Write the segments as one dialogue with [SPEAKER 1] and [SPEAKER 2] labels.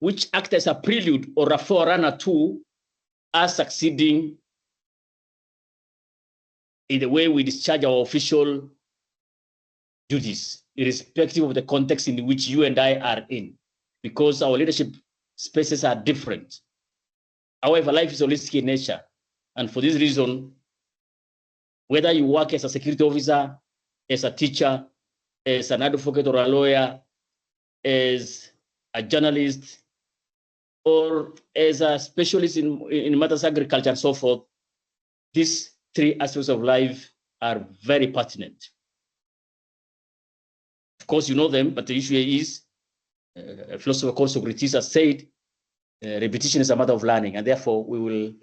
[SPEAKER 1] which act as a prelude or a forerunner to us succeeding in the way we discharge our official duties, irrespective of the context in which you and I are in, because our leadership spaces are different. However, life is holistic in nature. And for this reason, whether you work as a security officer, as a teacher, as an advocate or a lawyer, as a journalist, or as a specialist in matters of agriculture and so forth, these three aspects of life are very pertinent. Of course, you know them, but the issue is, a philosopher called Socrates has said, repetition is a matter of learning, and therefore we will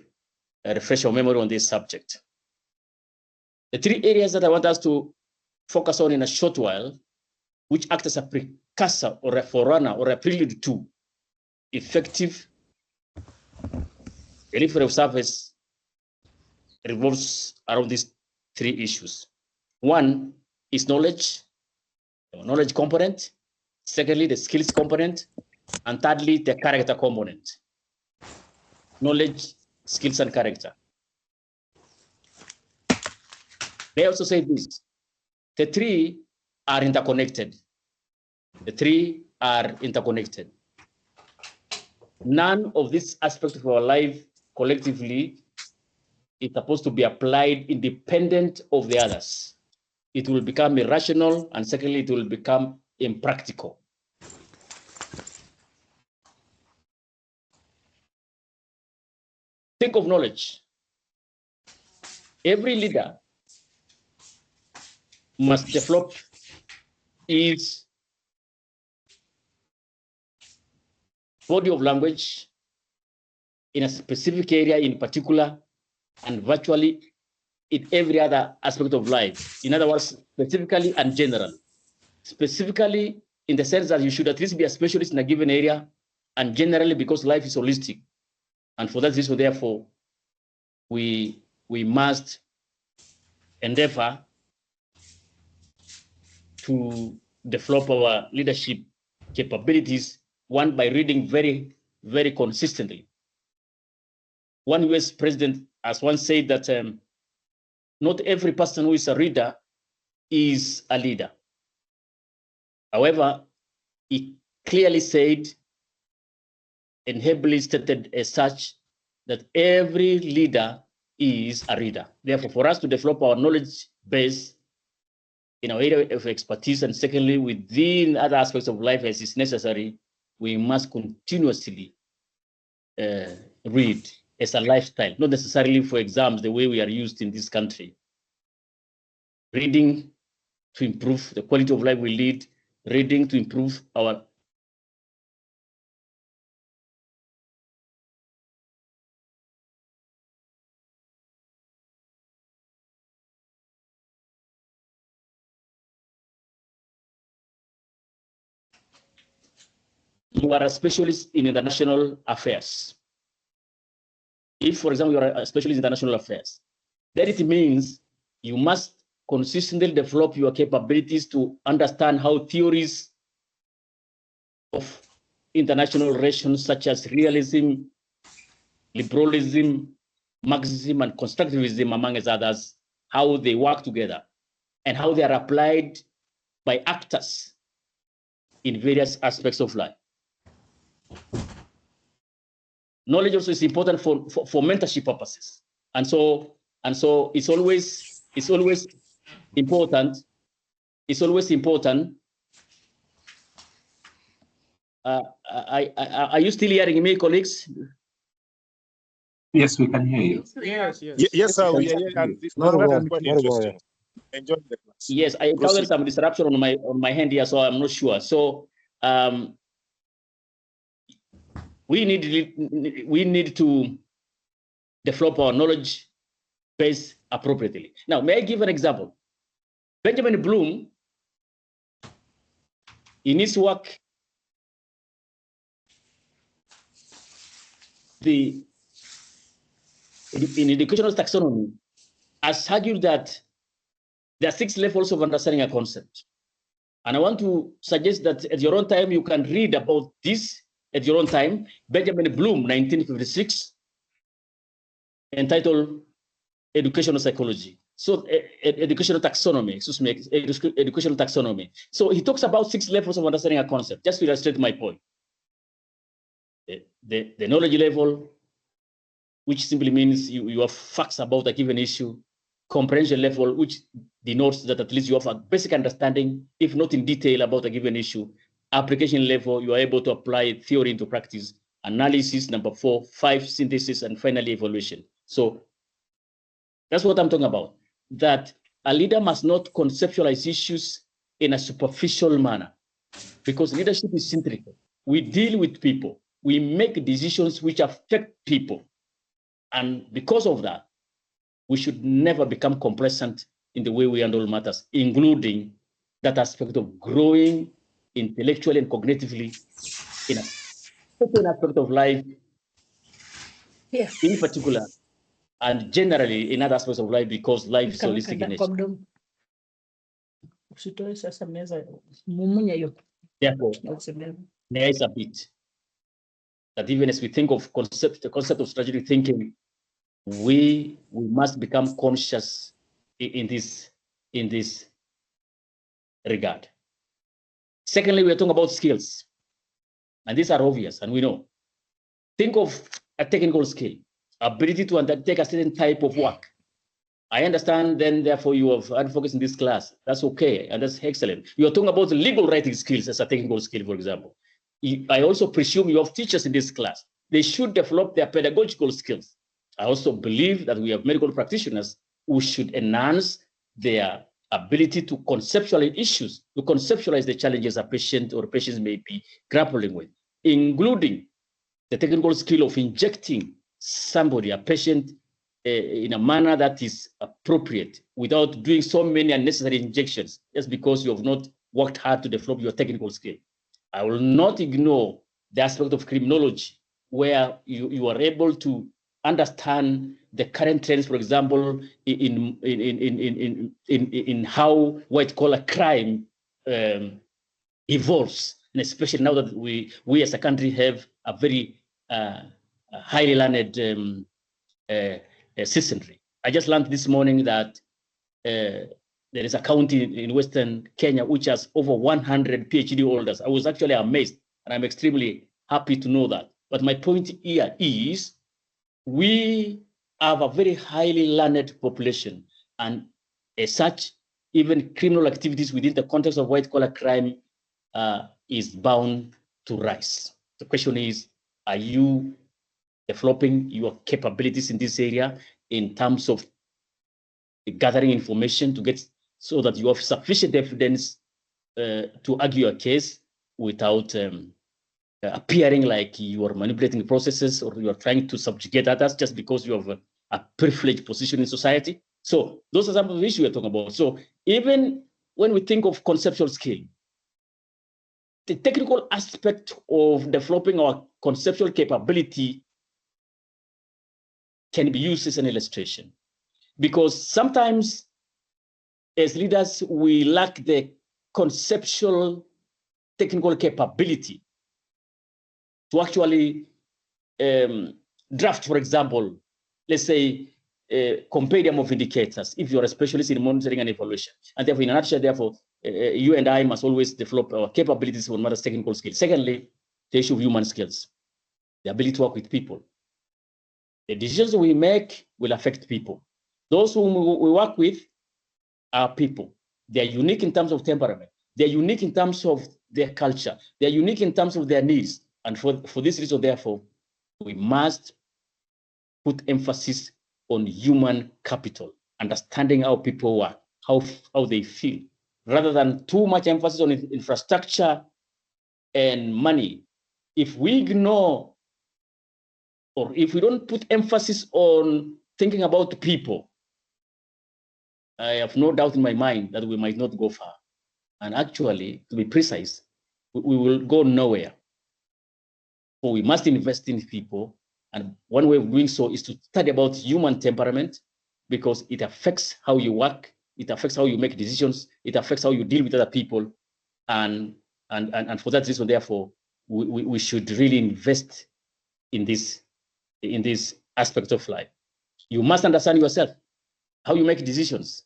[SPEAKER 1] refresh our memory on this subject. The three areas that I want us to focus on in a short while, which act as a precursor or a forerunner or a prelude to effective delivery of service, revolves around these three issues. One is knowledge, the knowledge component. Secondly, the skills component. And thirdly, the character component. Knowledge, skills, and character. They also say this: the three are interconnected. The three are interconnected. None of these aspects of our life collectively is supposed to be applied independent of the others. It will become irrational, and secondly, it will become impractical. Think of knowledge. Every leader must develop his body of language in a specific area in particular, and virtually in every other aspect of life. In other words, specifically and general. Specifically in the sense that you should at least be a specialist in a given area, and generally because life is holistic. And for that reason, therefore, we must endeavor to develop our leadership capabilities, one, by reading very, very consistently. One US president has once said that not every person who is a reader is a leader. However, he clearly said, and heavily stated as such, that every leader is a reader. Therefore, for us to develop our knowledge base in our area of expertise, and secondly, within other aspects of life as is necessary, we must continuously read as a lifestyle, not necessarily for exams the way we are used in this country. Reading to improve the quality of life we lead, reading to improve our you are a specialist in international affairs. If, for example, you are a specialist in international affairs, then it means you must consistently develop your capabilities to understand how theories of international relations such as realism, liberalism, Marxism, and constructivism, among others, how they work together and how they are applied by actors in various aspects of life. Knowledge also is important for mentorship purposes, and so it's always important. It's always important. Are you still hearing me, colleagues?
[SPEAKER 2] Yes, we can hear you.
[SPEAKER 3] Yes, sir. We are here. Enjoy the class.
[SPEAKER 1] Yes, I encountered some disruption on my hand here, so I'm not sure. So we need to develop our knowledge base appropriately. Now, may I give an example? Benjamin Bloom, in his work, in educational taxonomy, has argued that there are 6 levels of understanding a concept. And I want to suggest that at your own time, you can read about this at your own time. Benjamin Bloom, 1956, entitled Educational Psychology. So educational taxonomy, excuse me, educational taxonomy. So he talks about 6 levels of understanding a concept, just to illustrate my point. The knowledge level, which simply means you have facts about a given issue. Comprehension level, which denotes that at least you have a basic understanding, if not in detail, about a given issue. Application level, you are able to apply theory into practice. Analysis, number 4, 5, synthesis, and finally evaluation. So that's what I'm talking about, that a leader must not conceptualize issues in a superficial manner, because leadership is centric. We deal with people. We make decisions which affect people. And because of that, we should never become complacent in the way we handle matters, including that aspect of growing intellectually and cognitively in a certain aspect of life, in particular, and generally in other aspects of life, because life is holistic in nature. Therefore, there is a bit that even as we think of the concept of strategic thinking, we must become conscious in this regard. Secondly, we are talking about skills, and these are obvious, and we know. Think of a technical skill, ability to undertake a certain type of work. I understand, then, therefore, you have advocates in this class. That's okay, and that's excellent. You are talking about legal writing skills as a technical skill, for example. I also presume you have teachers in this class. They should develop their pedagogical skills. I also believe that we have medical practitioners who should enhance their ability to conceptualize issues, to conceptualize the challenges a patient or patients may be grappling with, including the technical skill of injecting somebody, a patient, in a manner that is appropriate without doing so many unnecessary injections, just because you have not worked hard to develop your technical skill. I will not ignore the aspect of criminology, where you are able to understand the current trends, for example, in how white-collar crime evolves, and especially now that we as a country have a very highly learned citizenry. I just learned this morning that there is a county in Western Kenya which has over 100 PhD holders. I was actually amazed, and I'm extremely happy to know that. But my point here is we have a very highly learned population, and as such, even criminal activities within the context of white-collar crime is bound to rise. The question is, are you developing your capabilities in this area in terms of gathering information to get so that you have sufficient evidence to argue your case without appearing like you are manipulating processes or you are trying to subjugate others just because you have a privileged position in society? So those are some of the issues we're talking about. So even when we think of conceptual skill, the technical aspect of developing our conceptual capability can be used as an illustration, because sometimes as leaders, we lack the conceptual technical capability to actually draft, for example, let's say, a compendium of indicators, if you're a specialist in monitoring and evaluation. And therefore, in a nutshell, therefore, you and I must always develop our capabilities on matters technical skills. Secondly, the issue of human skills, the ability to work with people. The decisions we make will affect people. Those whom we work with are people. They're unique in terms of temperament. They're unique in terms of their culture. They're unique in terms of their needs. And for this reason, therefore, we must put emphasis on human capital, understanding how people work, how they feel, rather than too much emphasis on infrastructure and money. If we ignore, or if we don't put emphasis on thinking about people, I have no doubt in my mind that we might not go far. And actually, to be precise, we will go nowhere. So we must invest in people. And one way of doing so is to study about human temperament, because it affects how you work, it affects how you make decisions, it affects how you deal with other people. And for that reason, therefore, we should really invest in this aspect of life. You must understand yourself, how you make decisions,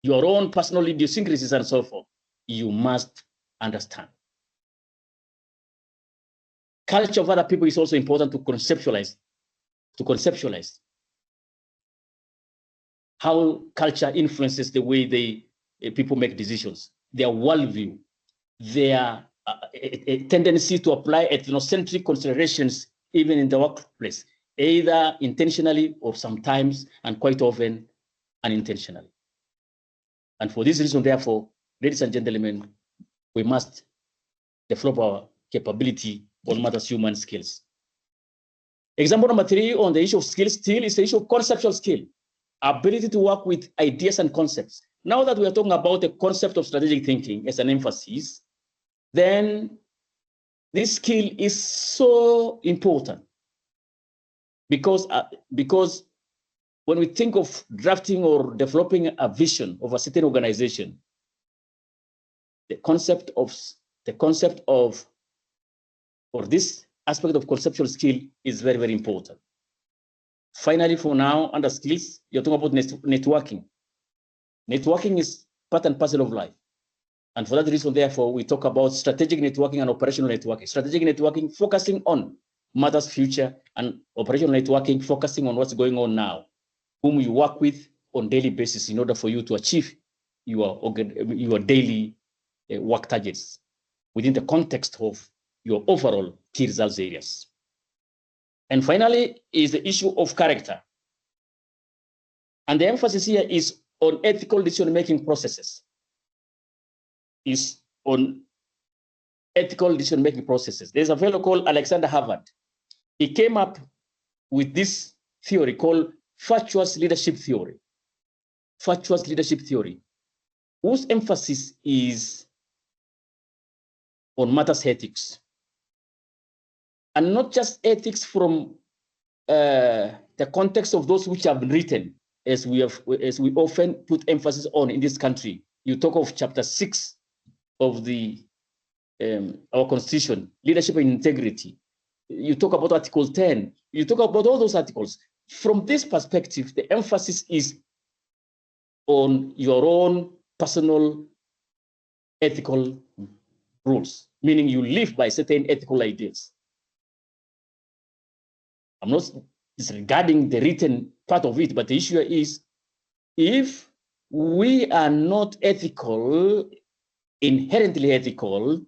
[SPEAKER 1] your own personal idiosyncrasies and so forth. You must understand. Culture of other people is also important to conceptualize. How culture influences the way people make decisions, their worldview, their a tendency to apply ethnocentric considerations even in the workplace, either intentionally or sometimes, and quite often, unintentionally. And for this reason, therefore, ladies and gentlemen, we must develop our capability on matters human skills. Example number 3 on the issue of skills still is the issue of conceptual skill, ability to work with ideas and concepts. Now that we are talking about the concept of strategic thinking as an emphasis, then this skill is so important because when we think of drafting or developing a vision of a certain organization, the concept of or this aspect of conceptual skill is very, very important. Finally, for now, under skills, you're talking about networking. Networking is part and parcel of life. And for that reason, therefore, we talk about strategic networking and operational networking. Strategic networking focusing on matters future, and operational networking focusing on what's going on now, whom you work with on daily basis in order for you to achieve your daily work targets within the context of your overall key results areas. And finally is the issue of character. And the emphasis here is on ethical decision-making processes. There's a fellow called Alexander Harvard. He came up with this theory called virtuous leadership theory. Virtuous leadership theory, whose emphasis is on matters ethics. And not just ethics from the context of those which have been written, as we often put emphasis on in this country. You talk of chapter 6 of our constitution, leadership and integrity. You talk about article 10. You talk about all those articles. From this perspective, the emphasis is on your own personal ethical rules, meaning you live by certain ethical ideas. I'm not disregarding the written part of it, but the issue is, if we are not ethical, inherently ethical,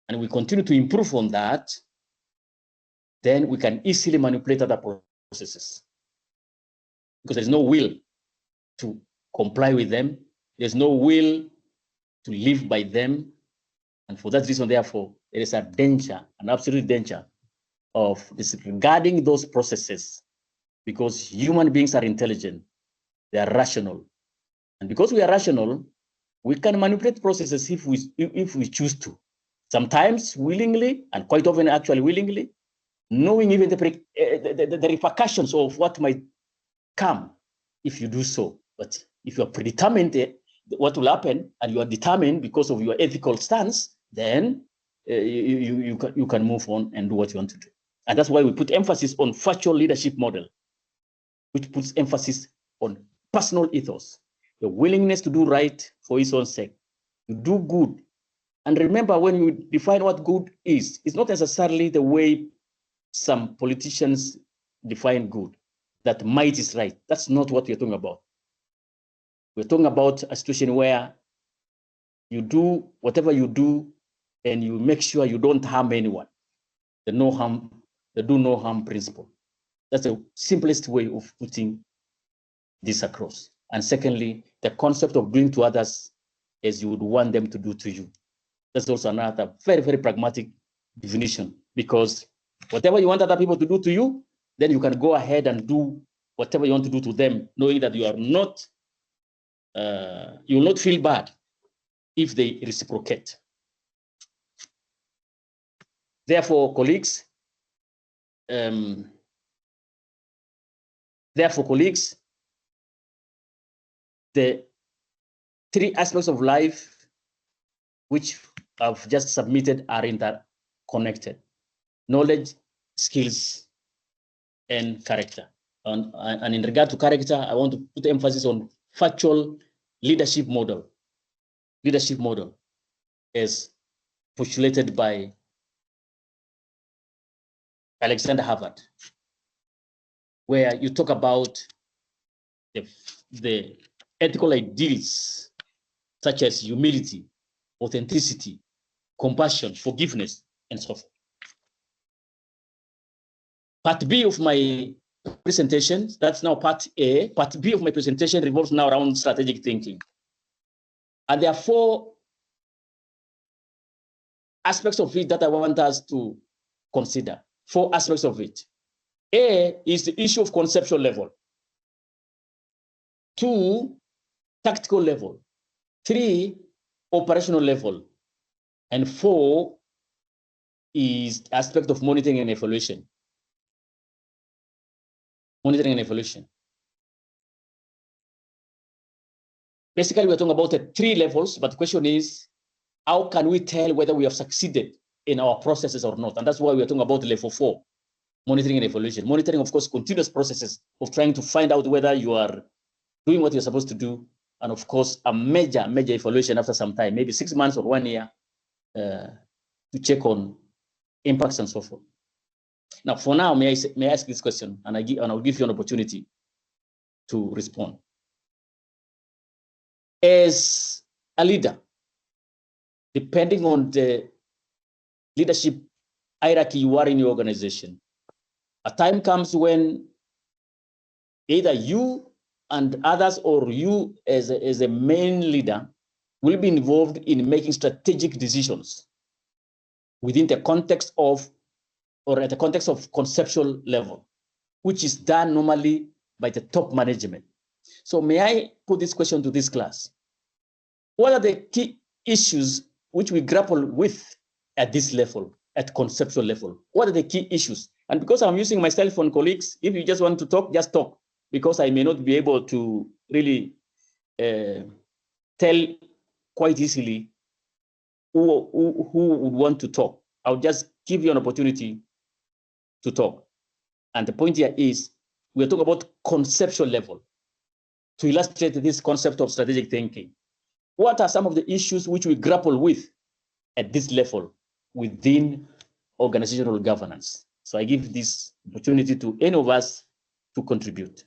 [SPEAKER 1] and we continue to improve on that, then we can easily manipulate other processes. Because there's no will to comply with them. There's no will to live by them. And for that reason, therefore, there is a danger, an absolute danger of disregarding those processes, because human beings are intelligent, they are rational. And because we are rational, we can manipulate processes if we choose to. Sometimes willingly, and quite often actually willingly, knowing even the repercussions of what might come if you do so. But if you are predetermined what will happen, and you are determined because of your ethical stance, then you can move on and do what you want to do. And that's why we put emphasis on virtual leadership model, which puts emphasis on personal ethos, the willingness to do right for its own sake, to do good. And remember, when you define what good is, it's not necessarily the way some politicians define good, that might is right. That's not what we're talking about. We're talking about a situation where you do whatever you do and you make sure you don't harm anyone. The do no harm principle. That's the simplest way of putting this across. And secondly, the concept of doing to others as you would want them to do to you. That's also another very, very pragmatic definition, because whatever you want other people to do to you, then you can go ahead and do whatever you want to do to them, knowing that you are not, you will not feel bad if they reciprocate. Therefore, colleagues, the 3 aspects of life which I've just submitted are interconnected. Knowledge, skills, and character. And in regard to character, I want to put emphasis on factual leadership model. Leadership model as postulated by Alexander Harvard, where you talk about the ethical ideals such as humility, authenticity, compassion, forgiveness, and so forth. Part B of my presentation, that's now part A. Part B of my presentation revolves now around strategic thinking. And there are 4 aspects of it that I want us to consider. 4 aspects of it. A is the issue of conceptual level. 2, tactical level. 3, operational level. And 4 is aspect of monitoring and evaluation. Monitoring and evaluation. Basically, we're talking about the 3 levels, but the question is, how can we tell whether we have succeeded in our processes or not? And that's why we're talking about level 4, monitoring and evaluation. Monitoring, of course, continuous processes of trying to find out whether you are doing what you're supposed to do. And of course, a major evaluation after some time, maybe 6 months or 1 year, to check on impacts and so forth. Now, for now, may I ask this question, and I'll give you an opportunity to respond. As a leader, depending on the leadership hierarchy you are in your organization, a time comes when either you and others or you as a main leader will be involved in making strategic decisions within the context of, or at the context of conceptual level, which is done normally by the top management. So may I put this question to this class? What are the key issues which we grapple with at this level, at conceptual level? What are the key issues? And because I'm using my cell phone, colleagues, if you just want to talk, just talk, because I may not be able to really tell quite easily who would want to talk. I'll just give you an opportunity to talk. And the point here is, we're talking about conceptual level to illustrate this concept of strategic thinking. What are some of the issues which we grapple with at this level within organizational governance? So I give this opportunity to any of us to contribute.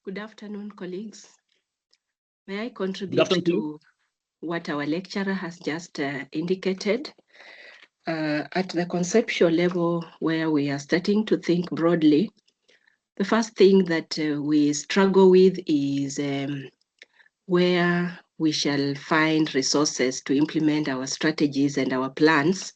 [SPEAKER 2] Good afternoon, colleagues. May I contribute to what our lecturer has just indicated? At the conceptual level, where we are starting to think broadly, the first thing that we struggle with is where we shall find resources to implement our strategies and our plans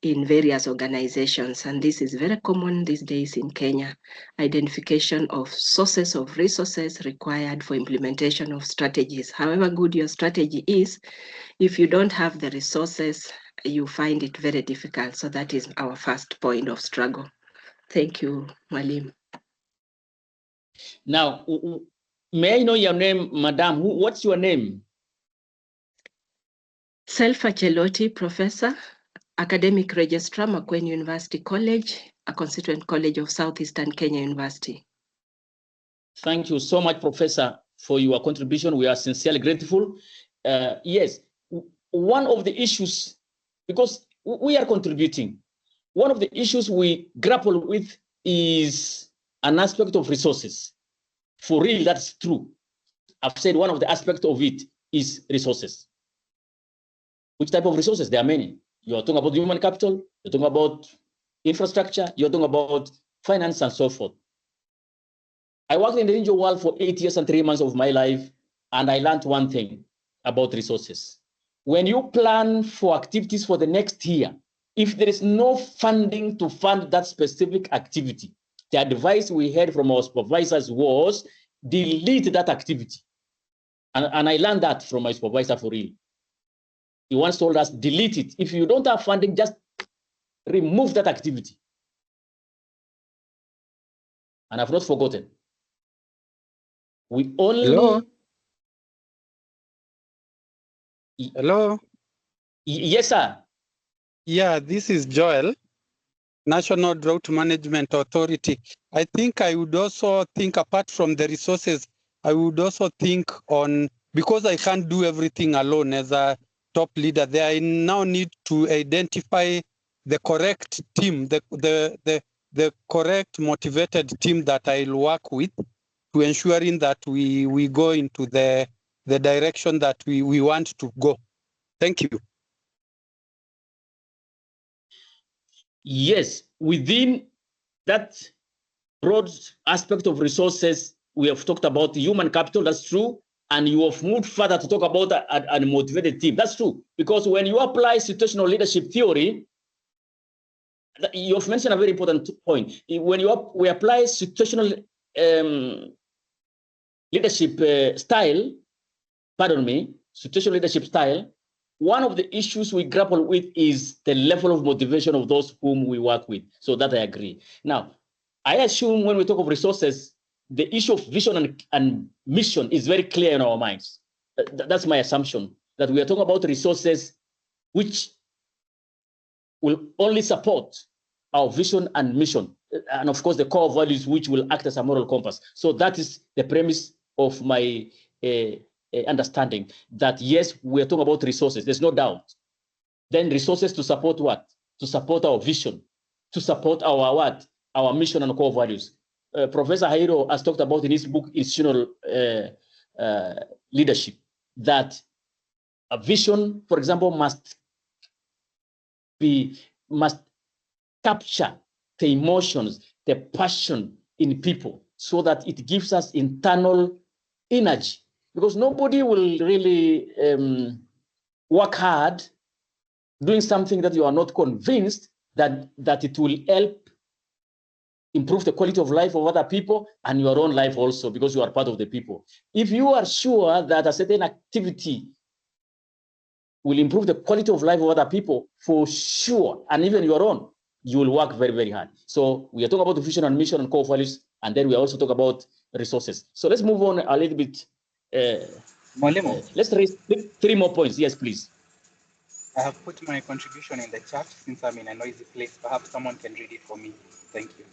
[SPEAKER 2] in various organizations. And this is very common these days in Kenya. Identification of sources of resources required for implementation of strategies. However good your strategy is, if you don't have the resources, you find it very difficult. So that is our first point of struggle. Thank you, Malim.
[SPEAKER 1] Now, may I know your name, Madam? What's your name?
[SPEAKER 2] Selfa Chelotti, Professor, Academic Registrar, Makueni University College, a constituent college of Southeastern Kenya University.
[SPEAKER 1] Thank you so much, Professor, for your contribution. We are sincerely grateful. Yes, one of the issues, because we are contributing, one of the issues we grapple with is an aspect of resources. For real, that's true. I've said one of the aspects of it is resources. Which type of resources? There are many. You're talking about human capital, you're talking about infrastructure, you're talking about finance and so forth. I worked in the NGO world for 8 years and 3 months of my life, and I learned one thing about resources. When you plan for activities for the next year, if there is no funding to fund that specific activity, the advice we heard from our supervisors was delete that activity. And I learned that from my supervisor for real. He once told us, delete it. If you don't have funding, just remove that activity. And I've not forgotten. We only...
[SPEAKER 4] Hello? Hello?
[SPEAKER 1] Yes, sir.
[SPEAKER 4] Yeah, this is Joel, National Drought Management Authority. I think I would also think, apart from the resources, I would also think on, because I can't do everything alone as a top leader, there I now need to identify the correct team, the correct motivated team that I'll work with to ensuring that we go into the direction that we want to go. Thank you.
[SPEAKER 1] Yes, within that broad aspect of resources, we have talked about human capital, that's true. And you have moved further to talk about a motivated team. That's true. Because when you apply situational leadership theory, you have mentioned a very important point. When we apply situational leadership style, situational leadership style, one of the issues we grapple with is the level of motivation of those whom we work with. So that I agree. Now, I assume when we talk of resources, the issue of vision and mission is very clear in our minds. That's my assumption, that we are talking about resources which will only support our vision and mission. And of course, the core values which will act as a moral compass. So that is the premise of my understanding, that yes, we are talking about resources, there's no doubt. Then resources to support what? To support our vision, to support our what? Our mission and core values. Professor Hairo has talked about in his book, Institutional Leadership, that a vision, for example, must capture the emotions, the passion in people, so that it gives us internal energy. Because nobody will really work hard doing something that you are not convinced that it will help improve the quality of life of other people and your own life also, because you are part of the people. If you are sure that a certain activity will improve the quality of life of other people, for sure, and even your own, you will work very, very hard. So we are talking about the vision and mission and core values, and then we also talk about resources. So let's move on a little bit. Let's raise 3 more points. Yes, please.
[SPEAKER 5] I have put my contribution in the chat since I'm in a noisy place. Perhaps someone can read it for me. Thank you.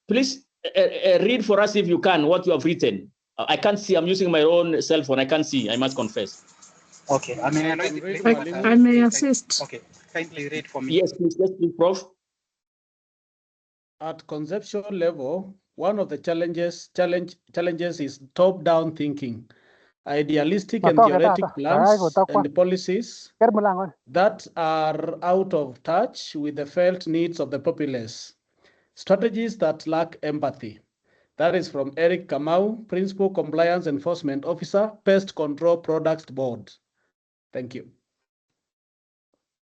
[SPEAKER 1] Please read for us if you can what you have written. I can't see. I'm using my own cell phone. I can't see. I must confess.
[SPEAKER 5] Okay. I mean, I know it's
[SPEAKER 2] I may assist.
[SPEAKER 5] Okay. Kindly read for me.
[SPEAKER 1] Yes, please. Yes, please, Prof.
[SPEAKER 3] At conceptual level, one of the challenges is top-down thinking, idealistic and theoretic plans and policies that are out of touch with the felt needs of the populace. Strategies that lack empathy. That is from Eric Kamau, Principal Compliance Enforcement Officer, Pest Control Products Board. Thank you.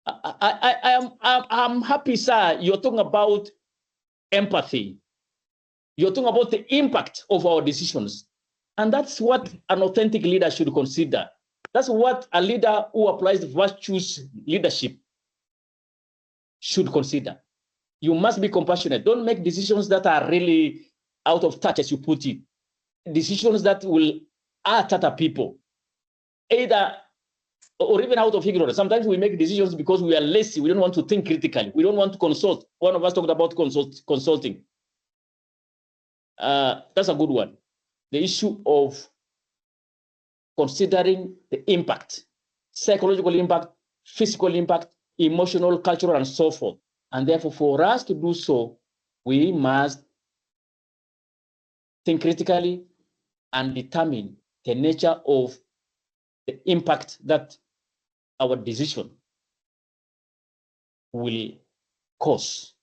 [SPEAKER 1] I'm happy, sir. You're talking about empathy. You're talking about the impact of our decisions. And that's what an authentic leader should consider. That's what a leader who applies virtuous leadership should consider. You must be compassionate. Don't make decisions that are really out of touch, as you put it. Decisions that will hurt other people, either or even out of ignorance. Sometimes we make decisions because we are lazy. We don't want to think critically. We don't want to consult. One of us talked about consulting. That's a good one. The issue of considering the impact, psychological impact, physical impact, emotional, cultural, and so forth. And therefore, for us to do so, we must think critically and determine the nature of the impact that our decision will cause,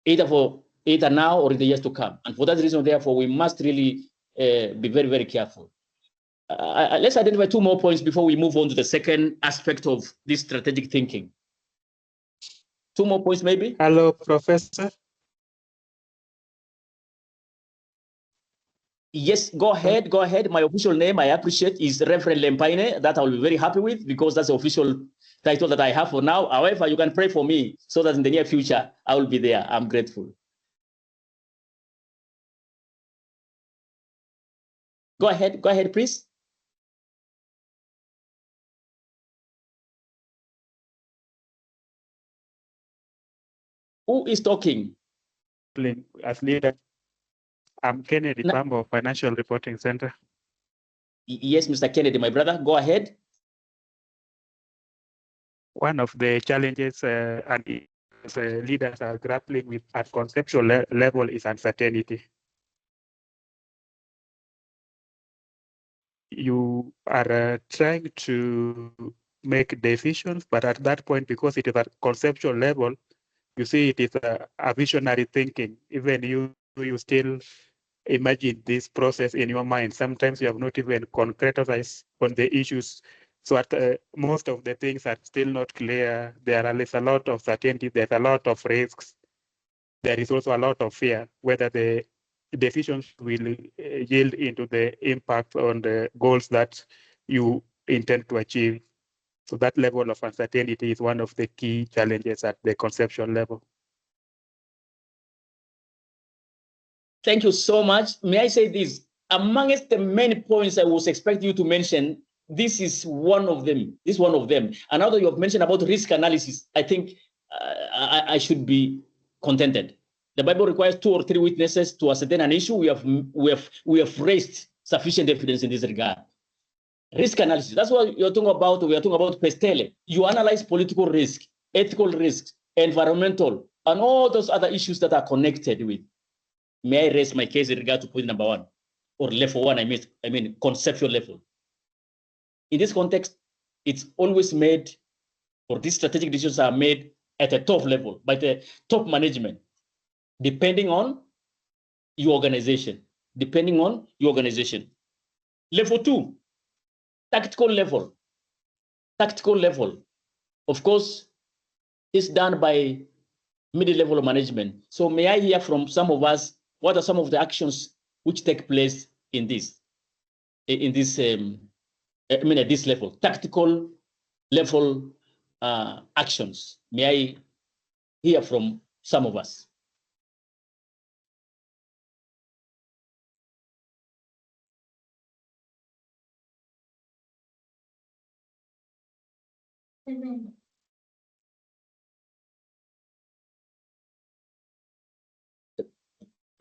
[SPEAKER 1] either now or in the years to come. And for that reason, therefore, we must really be very, very careful. Let's identify 2 more points before we move on to the second aspect of this strategic thinking. 2 more points, maybe.
[SPEAKER 5] Hello, Professor.
[SPEAKER 1] Yes, go ahead. Go ahead. My official name, I appreciate, is Reverend Lempaine. That I will be very happy with because that's the official title that I have for now. However, you can pray for me so that in the near future, I will be there. I'm grateful. Go ahead. Go ahead, please. Who is talking?
[SPEAKER 5] As leader, I'm Kennedy Pambo, Financial Reporting Center.
[SPEAKER 1] Yes, Mr. Kennedy, my brother, go ahead.
[SPEAKER 5] One of the challenges and leaders are grappling with at conceptual level is uncertainty. You are trying to make decisions, but at that point, because it is at conceptual level, you see it is a visionary thinking. Even you still imagine this process in your mind. Sometimes you have not even concretized on the issues. So most of the things are still not clear. There is a lot of certainty. There's a lot of risks. There is also a lot of fear whether the decisions will yield into the impact on the goals that you intend to achieve. So that level of uncertainty is one of the key challenges at the conceptual level.
[SPEAKER 1] Thank you so much. May I say this? Amongst the many points I was expecting you to mention, this is one of them. This is one of them. And now that you have mentioned about risk analysis, I think I should be contented. The Bible requires 2 or 3 witnesses to ascertain an issue. We have raised sufficient evidence in this regard. Risk analysis. That's what you're talking about. We are talking about PESTELE. You analyze political risk, ethical risks, environmental, and all those other issues that are connected with. May I raise my case in regard to point number 1 or level 1? I mean conceptual level. In this context, it's always made, or these strategic decisions are made at a top level by the top management, depending on your organization. Depending on your organization. Level 2, tactical level. Tactical level, of course, is done by middle-level management. So may I hear from some of us, what are some of the actions which take place in this, at this level, tactical level actions? May I hear from some of us?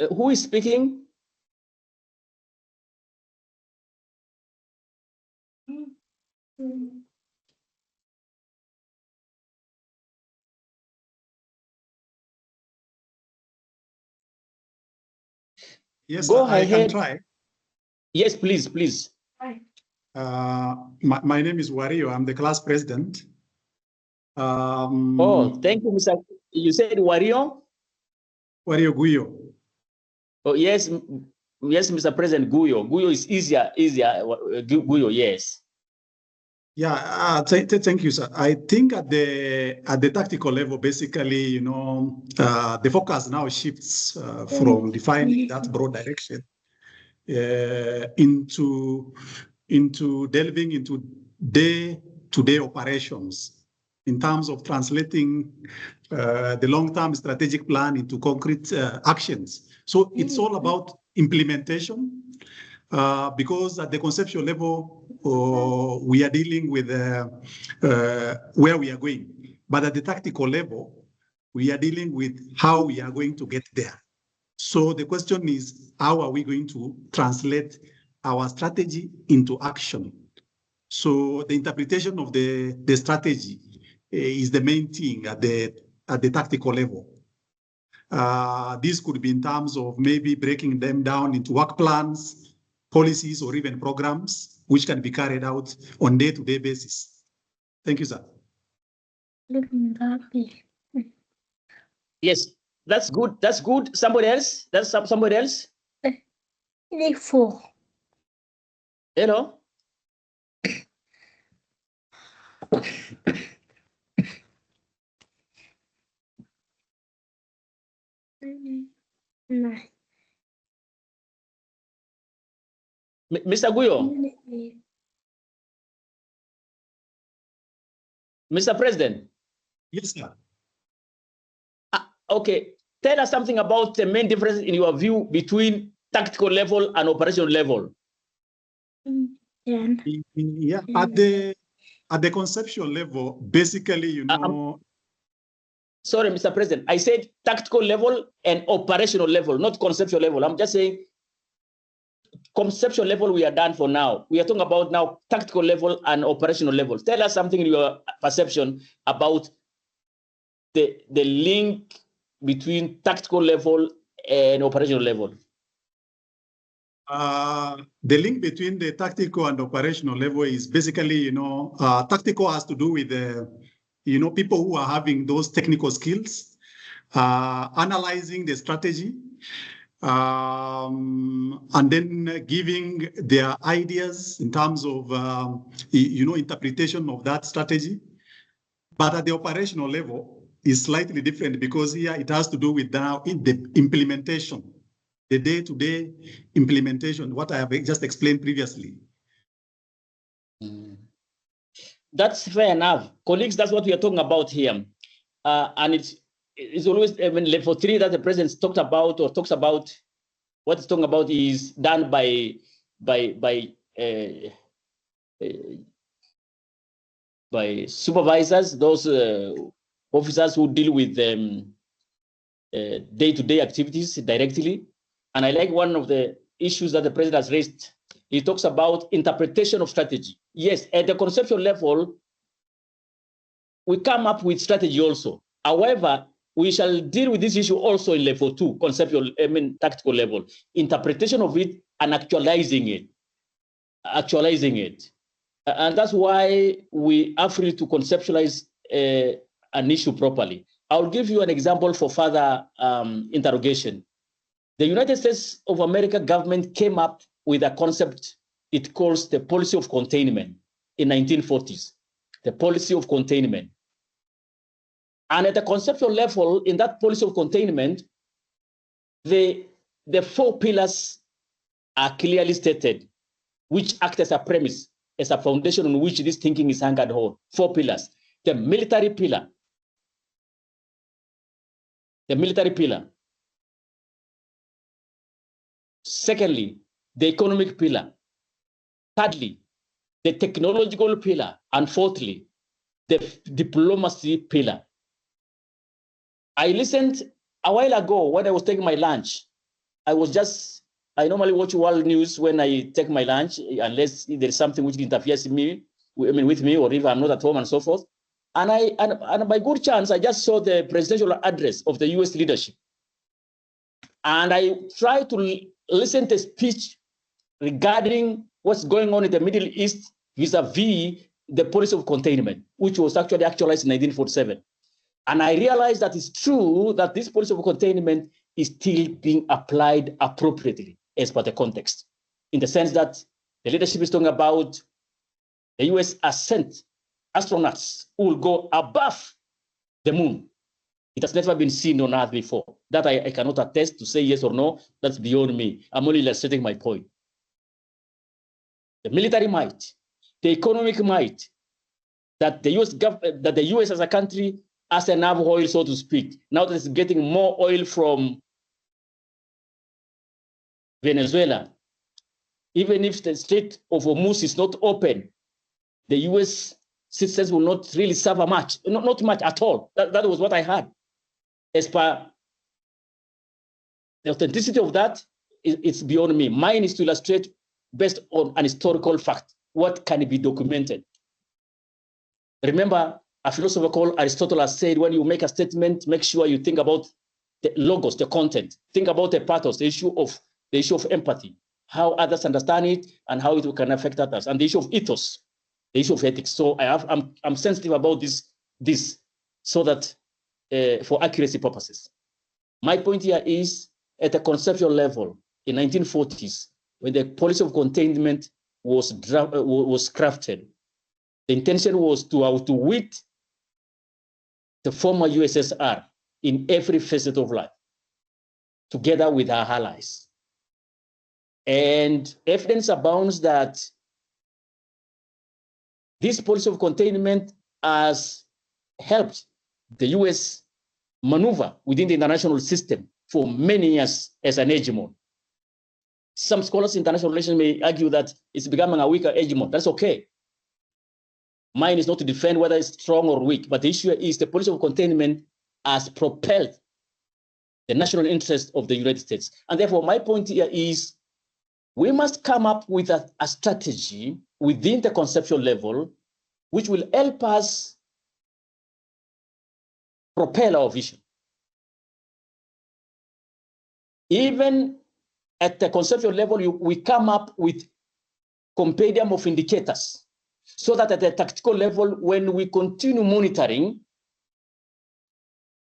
[SPEAKER 1] Who is speaking?
[SPEAKER 6] Yes,
[SPEAKER 1] Go
[SPEAKER 6] I
[SPEAKER 1] ahead.
[SPEAKER 6] can try.
[SPEAKER 1] Yes, please, please.
[SPEAKER 6] My name is Wario. I'm the class president.
[SPEAKER 1] Thank you, Mr. You said Wario?
[SPEAKER 6] Wario Guyo.
[SPEAKER 1] Oh, yes, yes, Mr. President, Guyo. Guyo is easier. Guyo, yes.
[SPEAKER 6] Yeah, thank you, sir. I think at the tactical level, basically, the focus now shifts from defining that broad direction into delving into day-to-day operations in terms of translating the long-term strategic plan into concrete actions. So it's all about implementation, because at the conceptual level, we are dealing with where we are going. But at the tactical level, we are dealing with how we are going to get there. So the question is, how are we going to translate our strategy into action? So the interpretation of the strategy is the main thing at the tactical level. This could be in terms of maybe breaking them down into work plans, policies, or even programs, which can be carried out on day-to-day basis. Thank you, sir.
[SPEAKER 1] Yes, that's good. That's good. Somebody else? That's somebody else? Hello? Mr. Guyo, Mr. President.
[SPEAKER 6] Yes, sir.
[SPEAKER 1] Okay, tell us something about the main difference in your view between tactical level and operational level.
[SPEAKER 6] Yeah, at the conceptual level, basically, you know.
[SPEAKER 1] Sorry, Mr. President, I said tactical level and operational level, not conceptual level. I'm just saying conceptual level we are done for now. We are talking about now tactical level and operational level. Tell us something in your perception about the link between tactical level and operational level.
[SPEAKER 6] The link between the tactical and operational level is basically, you know, tactical has to do with the, you know, people who are having those technical skills, analyzing the strategy, and then giving their ideas in terms of, you know, interpretation of that strategy. But at the operational level is slightly different because here it has to do with now in the implementation, the day-to-day implementation, what I have just explained previously.
[SPEAKER 1] That's fair enough. Colleagues, that's what we are talking about here. And it's always, I mean, level 3 that the president talked about or talks about, what he's talking about is done by supervisors, those officers who deal with day-to-day activities directly. And I like one of the issues that the president has raised. He talks about interpretation of strategy. Yes, at the conceptual level, we come up with strategy also. However, we shall deal with this issue also in level 2, conceptual, I mean, tactical level, interpretation of it and actualizing it. And that's why we are free to conceptualize an issue properly. I'll give you an example for further interrogation. The United States of America government came up with a concept it calls the policy of containment in 1940s, the policy of containment. And at the conceptual level, in that policy of containment, the 4 pillars are clearly stated, which act as a premise, as a foundation on which this thinking is anchored on. 4 pillars. The military pillar. Secondly, the economic pillar. Thirdly, the technological pillar. And fourthly, the diplomacy pillar. I listened a while ago when I was taking my lunch. I normally watch world news when I take my lunch, unless there is something which interferes with me, or if I'm not at home and so forth. And by good chance, I just saw the presidential address of the US leadership. And I tried to listen to a speech regarding what's going on in the Middle East vis-a-vis the policy of containment, which was actually actualized in 1947. And I realized that it's true that this policy of containment is still being applied appropriately as per the context, in the sense that the leadership is talking about the US has sent astronauts who will go above the moon. It has never been seen on Earth before. That I cannot attest to say yes or no. That's beyond me. I'm only illustrating my point. The military might, the economic might, that the US as a country has enough oil, so to speak. Now that it's getting more oil from Venezuela, even if the Strait of Hormuz is not open, the US citizens will not really suffer much, not much at all. That was what I heard. As per the authenticity of that, it's beyond me. Mine is to illustrate based on an historical fact, what can be documented. Remember, a philosopher called Aristotle has said, when you make a statement, make sure you think about the logos, the content. Think about the pathos, the issue of empathy, how others understand it, and how it can affect others, and the issue of ethos, the issue of ethics. So I'm sensitive about this, so that for accuracy purposes. My point here is at a conceptual level in 1940s, when the policy of containment was crafted, the intention was to outwit the former USSR in every facet of life. together with our allies. And evidence abounds that this policy of containment has helped the US maneuver within the international system for many years as an hegemon. Some scholars in international relations may argue that it's becoming a weaker hegemon. That's okay. Mine is not to defend whether it's strong or weak, but the issue is the policy of containment has propelled the national interest of the United States. And therefore, my point here is we must come up with a strategy within the conceptual level which will help us propel our vision. Even at the conceptual level, we come up with compendium of indicators so that at the tactical level, when we continue monitoring,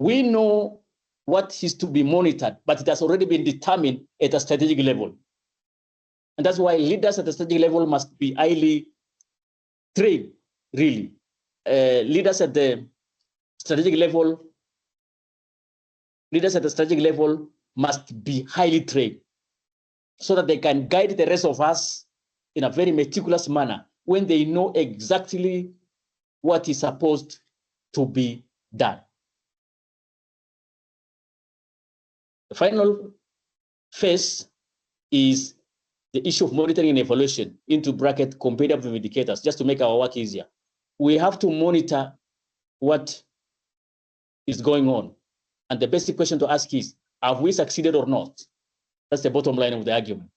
[SPEAKER 1] we know what is to be monitored, but it has already been determined at a strategic level. And that's why leaders at the strategic level must be highly trained, really. Leaders at the strategic level must be highly trained so that they can guide the rest of us in a very meticulous manner when they know exactly what is supposed to be done. The final phase is the issue of monitoring and evaluation into bracket compendium of indicators, just to make our work easier. We have to monitor what is going on. And the basic question to ask is, have we succeeded or not? That's the bottom line of the argument.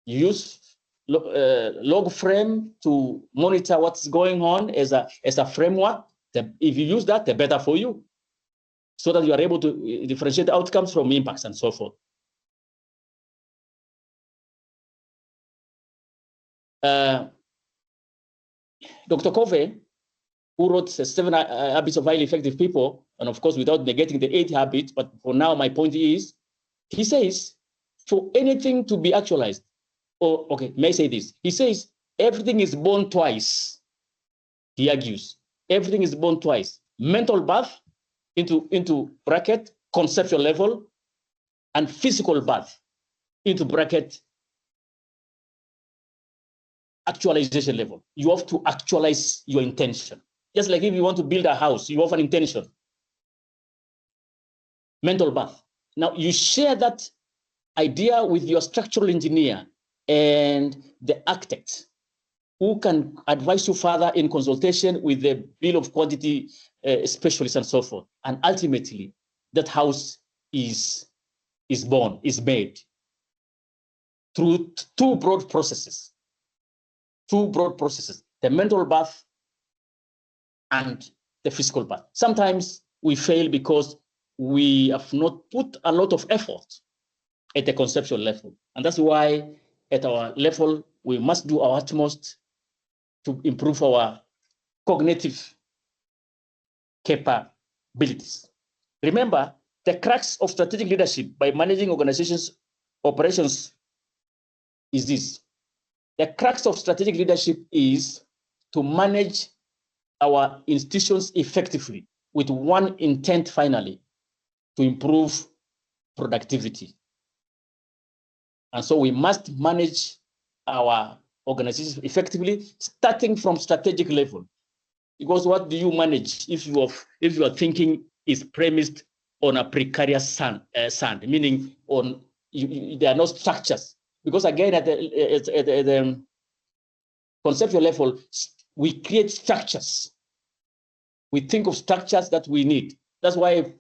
[SPEAKER 1] You use log frame to monitor what's going on as a framework. If you use that, the better for you, so that you are able to differentiate outcomes from impacts and so forth. Dr. Covey, who wrote 7 Habits of Highly Effective People, and of course, without negating the 8 habits, but for now, my point is, he says, for anything to be actualized, or okay, may I say this? He says, everything is born twice. He argues, everything is born twice. Mental birth into bracket, conceptual level, and physical birth into bracket, actualization level. You have to actualize your intention. Just like if you want to build a house, you have an intention. Mental birth. Now you share that idea with your structural engineer and the architect, who can advise you further in consultation with the bill of quantity specialists and so forth. And ultimately, that house is born, is made through two broad processes, the mental birth and the physical birth. Sometimes we fail because we have not put a lot of effort at the conceptual level. And that's why at our level, we must do our utmost to improve our cognitive capabilities. Remember, the crux of strategic leadership by managing organizations' operations is this. The crux of strategic leadership is to manage our institutions effectively with one intent finally, to improve productivity. And so we must manage our organizations effectively, starting from strategic level. Because what do you manage if your thinking is premised on a precarious sand, meaning on there are no structures? Because again, at the conceptual level, we create structures. We think of structures that we need. That's why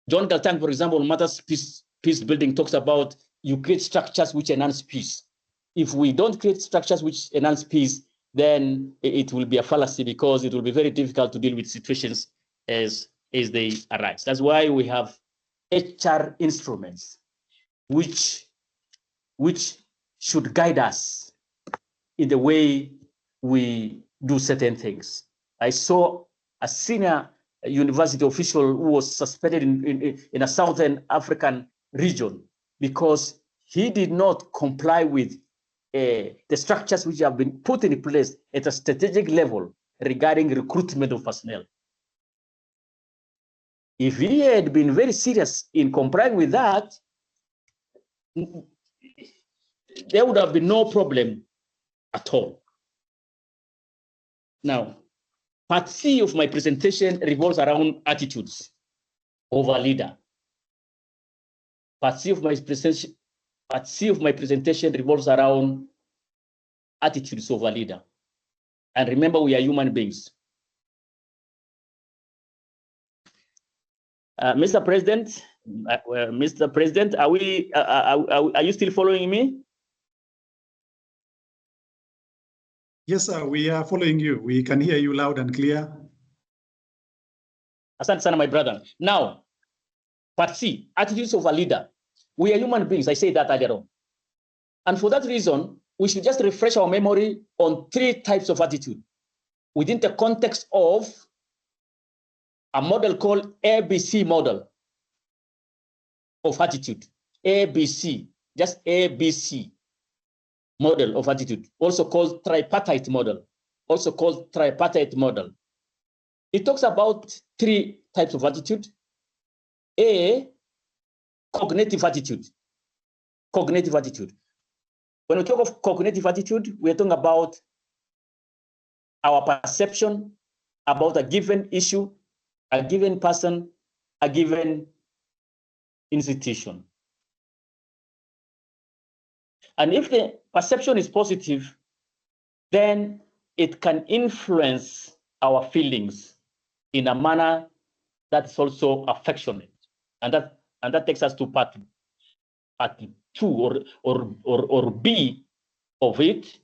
[SPEAKER 1] John Galtung, for example, on Matters Peace Building, talks about you create structures which enhance peace. If we don't create structures which enhance peace, then it will be a fallacy, because it will be very difficult to deal with situations as they arise. That's why we have HR instruments which should guide us in the way we do certain things. I saw a senior university official who was suspended in a Southern African region because he did not comply with the structures which have been put in place at a strategic level regarding recruitment of personnel. If he had been very serious in complying with that, there would have been no problem at all. Now, part C of my presentation revolves around attitudes of a leader. Part C of my presentation revolves around attitudes of a leader. And remember, we are human beings. Mr. President, are you still following me?
[SPEAKER 6] Yes, sir, we are following you. We can hear you loud and clear.
[SPEAKER 1] Asante sana, my brother. Now, part C, attitudes of a leader. We are human beings. I said that earlier on. And for that reason, we should just refresh our memory on 3 types of attitude within the context of a model called ABC model of attitude. ABC, just ABC model of attitude, also called tripartite model, It talks about 3 types of attitude. A, cognitive attitude. When we talk of cognitive attitude, we're talking about our perception about a given issue, a given person, a given institution. And if the perception is positive, then it can influence our feelings in a manner that's also affectionate. And that takes us to part 2 or B of it,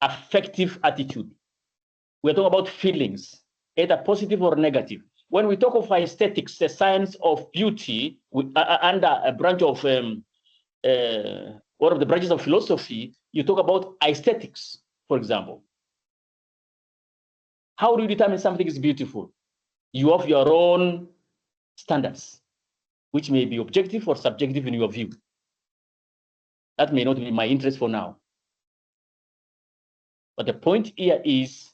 [SPEAKER 1] affective attitude. We're talking about feelings, either positive or negative. When we talk of aesthetics, the science of beauty, under a branch of one of the branches of philosophy, you talk about aesthetics, for example. How do you determine something is beautiful? You have your own standards, which may be objective or subjective in your view. That may not be my interest for now. But the point here is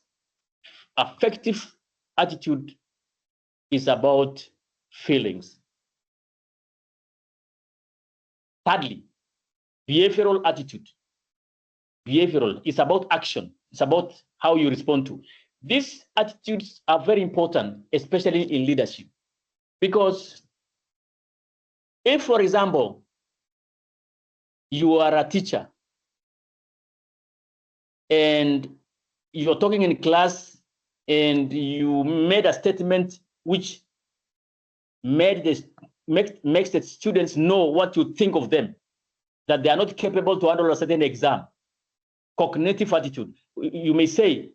[SPEAKER 1] affective attitude is about feelings. Thirdly, behavioral attitude. Behavioral is about action. It's about how you respond to. These attitudes are very important, especially in leadership. Because if, for example, you are a teacher and you're talking in class and you made a statement which makes the students know what you think of them, that they are not capable to handle a certain exam. Cognitive attitude. You may say,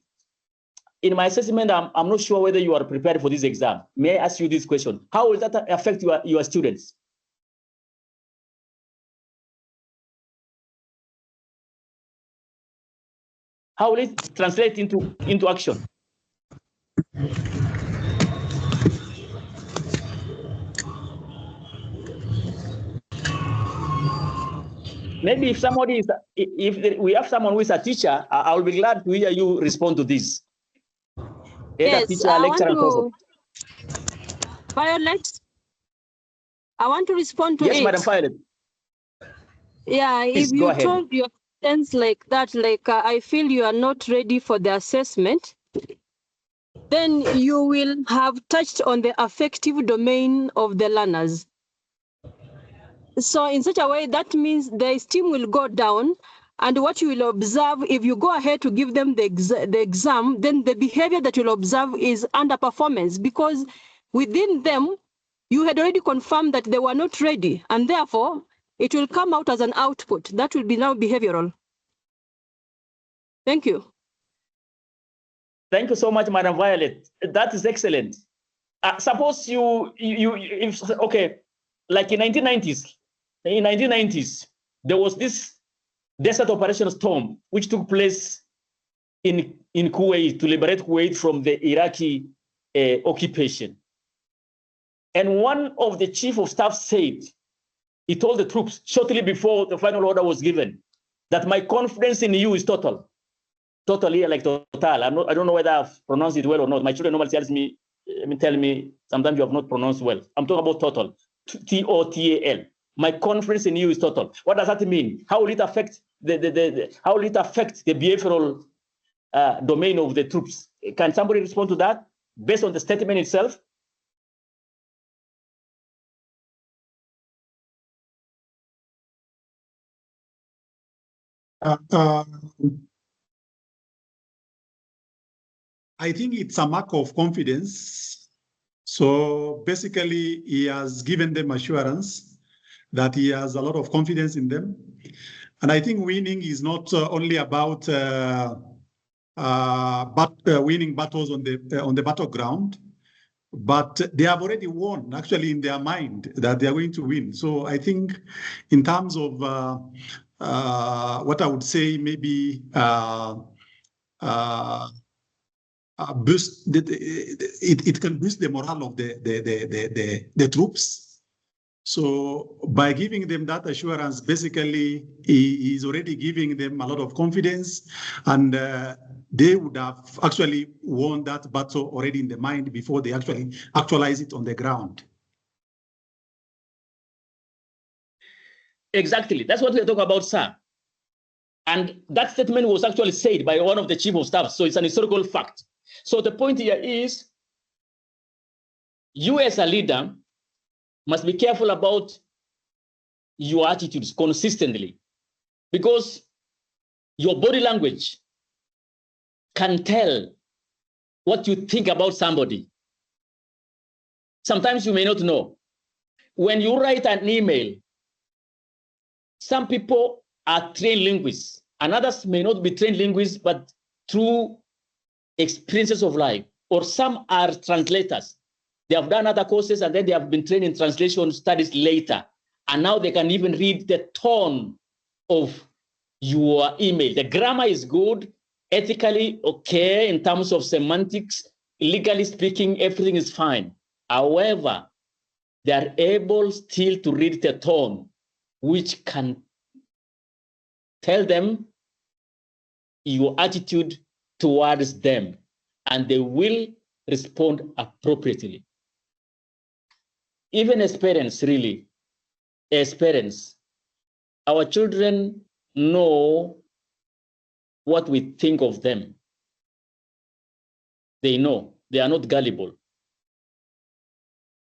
[SPEAKER 1] in my assessment, I'm not sure whether you are prepared for this exam. May I ask you this question? How will that affect your students? How will it translate into action? Maybe if we have someone who is a teacher, I'll be glad to hear you respond to this.
[SPEAKER 7] Yes,
[SPEAKER 1] teacher, lecturer,
[SPEAKER 7] Violet, I want to respond to it.
[SPEAKER 1] Yes, Madam Violet.
[SPEAKER 7] Yeah,
[SPEAKER 1] Please,
[SPEAKER 7] if you
[SPEAKER 1] go ahead.
[SPEAKER 7] told your students like that, I feel you are not ready for the assessment, then you will have touched on the affective domain of the learners. So in such a way, that means the esteem will go down, and what you will observe, if you go ahead to give them the exam, then the behavior that you'll observe is underperformance, because within them, you had already confirmed that they were not ready, and therefore, it will come out as an output. That will be now behavioral. Thank you.
[SPEAKER 1] Thank you so much, Madam Violet. That is excellent. Suppose okay, like in 1990s, there was this desert operation storm which took place in Kuwait to liberate Kuwait from the Iraqi occupation. And one of the chief of staff said, he told the troops shortly before the final order was given, that my confidence in you is total. Totally, like total. I don't know whether I've pronounced it well or not. My children normally tells me tell me, sometimes you have not pronounced well. I'm talking about total, T-O-T-A-L. My confidence in you is total. What does that mean? How will it affect how will it affect the behavioral domain of the troops? Can somebody respond to that based on the statement itself?
[SPEAKER 6] I think it's a mark of confidence. So basically, he has given them assurance that he has a lot of confidence in them. And I think winning is not only about winning battles on the battleground, but they have already won, actually, in their mind that they are going to win. So I think in terms of what I would say, maybe boost it can boost the morale of the troops. So by giving them that assurance, basically he is already giving them a lot of confidence, and they would have actually won that battle already in the mind before they actually actualize it on the ground.
[SPEAKER 1] Exactly, that's what we're talking about, sir. And that statement was actually said by one of the chief of staff, so it's an historical fact. So the point here is, you as a leader must be careful about your attitudes consistently, because your body language can tell what you think about somebody. Sometimes you may not know. When you write an email, some people are trained linguists, and others may not be trained linguists, but through experiences of life, or some are translators. They have done other courses and then they have been trained in translation studies later. And now they can even read the tone of your email. The grammar is good, ethically okay, in terms of semantics, legally speaking, everything is fine. However, they are able still to read the tone, which can tell them your attitude towards them, and they will respond appropriately. Even as parents, really, as parents, our children know what we think of them. They know, they are not gullible.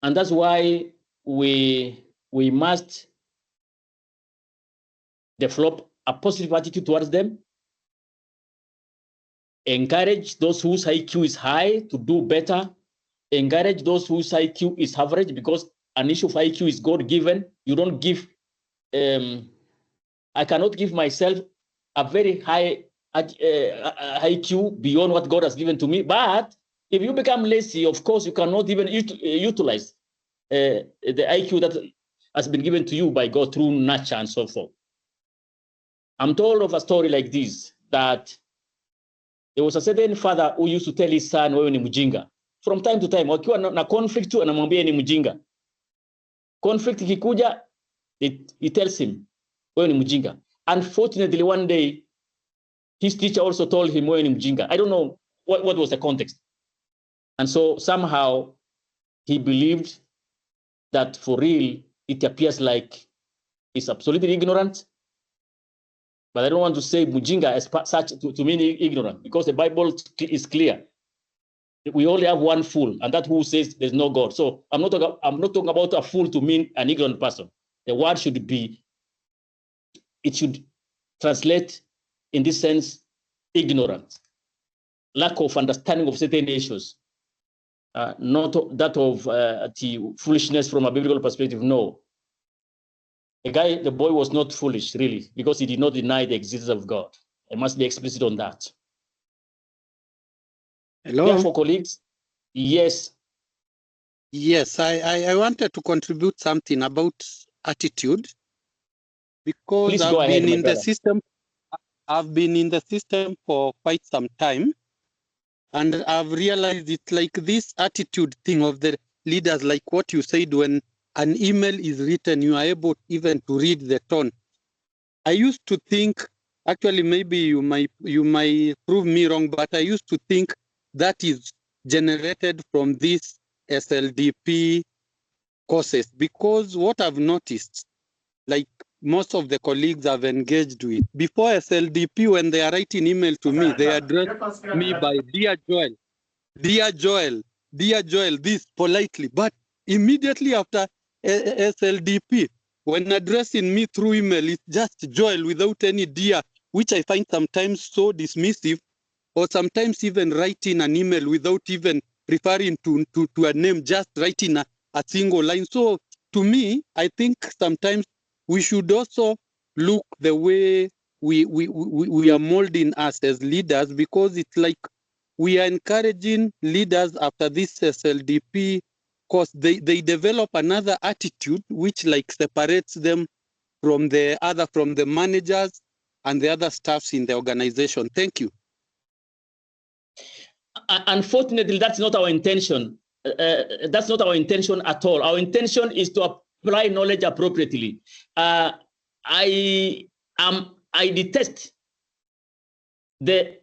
[SPEAKER 1] And that's why we must develop a positive attitude towards them, encourage those whose IQ is high to do better, encourage those whose IQ is average, because an issue of IQ is God-given. You don't give, I cannot give myself a very high IQ beyond what God has given to me. But if you become lazy, of course, you cannot even utilize the IQ that has been given to you by God through nature and so forth. I'm told of a story like this, that there was a certain father who used to tell his son, wewe ni mjinga. From time to time, wakiwa na conflict, anamwambia ni mjinga. Conflict ikikuja, he tells him, wewe ni mjinga. Unfortunately, one day, his teacher also told him, wewe ni mjinga. I don't know what was the context. And so somehow he believed that for real, it appears like he's absolutely ignorant. But I don't want to say mujinga as such to mean ignorant, because the Bible is clear. We only have one fool, and that who says there's no God. So I'm not talking about a fool to mean an ignorant person. The word should be, it should translate in this sense, ignorant, lack of understanding of certain issues, not that of the foolishness from a biblical perspective. No. The boy was not foolish, really, because he did not deny the existence of God. I must be explicit on that.
[SPEAKER 4] Hello.
[SPEAKER 1] Therefore, colleagues, yes.
[SPEAKER 4] Yes, I wanted to contribute something about attitude, because
[SPEAKER 1] Please go ahead, my brother.
[SPEAKER 4] I've been in the system for quite some time, and I've realized it's like this attitude thing of the leaders, like what you said, when an email is written, you are able even to read the tone. I used to think, actually maybe you might prove me wrong, but I used to think that is generated from these SLDP courses, because what I've noticed, like most of the colleagues I've engaged with, before SLDP, when they are writing email to me, they address me by Dear Joel, Dear Joel, Dear Joel, this politely. But immediately after SLDP, when addressing me through email, it's just Joel without any dear, which I find sometimes so dismissive, or sometimes even writing an email without even referring to a name, just writing a single line. So to me, I think sometimes we should also look the way we are molding us as leaders, because it's like we are encouraging leaders after this SLDP course, they develop another attitude which like separates them from the managers and the other staffs in the organization. Thank you.
[SPEAKER 1] Unfortunately, that's not our intention. That's not our intention at all. Our intention is to apply knowledge appropriately. I detest the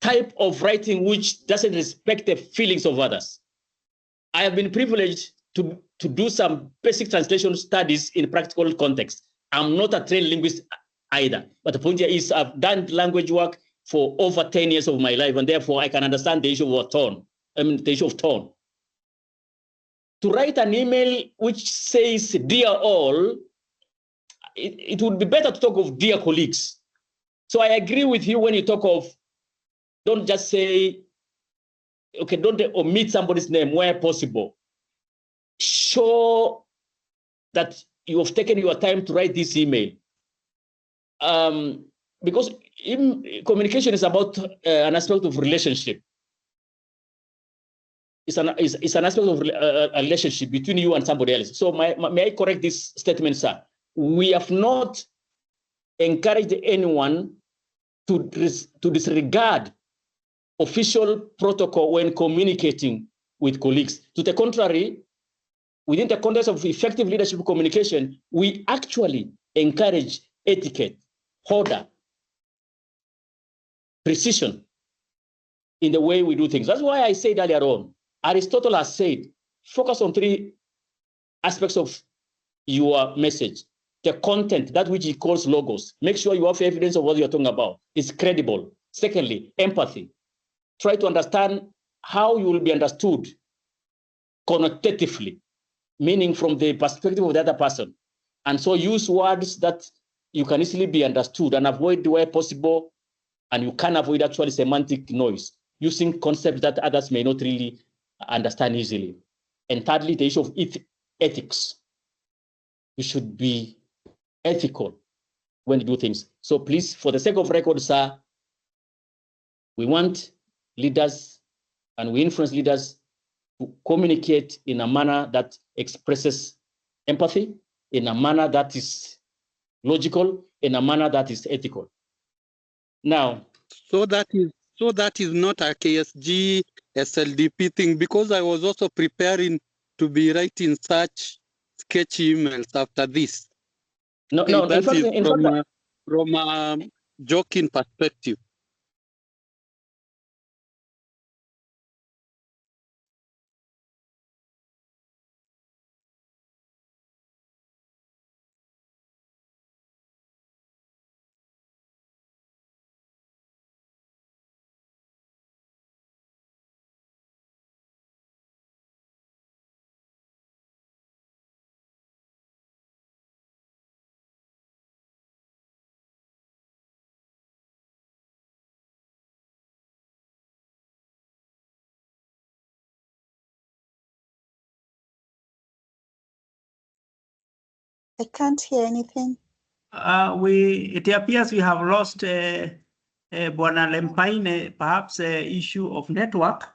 [SPEAKER 1] type of writing which doesn't respect the feelings of others. I have been privileged to do some basic translation studies in practical context. I'm not a trained linguist either, but the point here is I've done language work for over 10 years of my life, and therefore I can understand the issue of tone. The issue of tone. To write an email which says dear all, it would be better to talk of dear colleagues. So I agree with you when you talk of, don't just say, okay, don't omit somebody's name where possible. Show that you have taken your time to write this email. Because communication is about an aspect of relationship. It's an aspect of a relationship between you and somebody else. So may I correct this statement, sir? We have not encouraged anyone to disregard official protocol when communicating with colleagues. To the contrary, within the context of effective leadership communication, we actually encourage etiquette, order, precision in the way we do things. That's why I said earlier on, Aristotle has said, focus on 3 aspects of your message. The content, that which he calls logos. Make sure you have evidence of what you're talking about. It's credible. Secondly, empathy. Try to understand how you will be understood connotatively, meaning from the perspective of the other person. And so use words that you can easily be understood and avoid where possible, and you can avoid actually semantic noise, using concepts that others may not really understand easily. And thirdly, the issue of ethics. You should be ethical when you do things. So please, for the sake of record, sir, we want leaders and we influence leaders to communicate in a manner that expresses empathy, in a manner that is logical, in a manner that is ethical. Now,
[SPEAKER 4] so that is not a KSG SLDP thing, because I was also preparing to be writing such sketchy emails after this.
[SPEAKER 1] No,
[SPEAKER 4] that is from a joking perspective.
[SPEAKER 8] I can't hear anything.
[SPEAKER 9] It appears we have lost Bwana Lempaine, perhaps issue of network.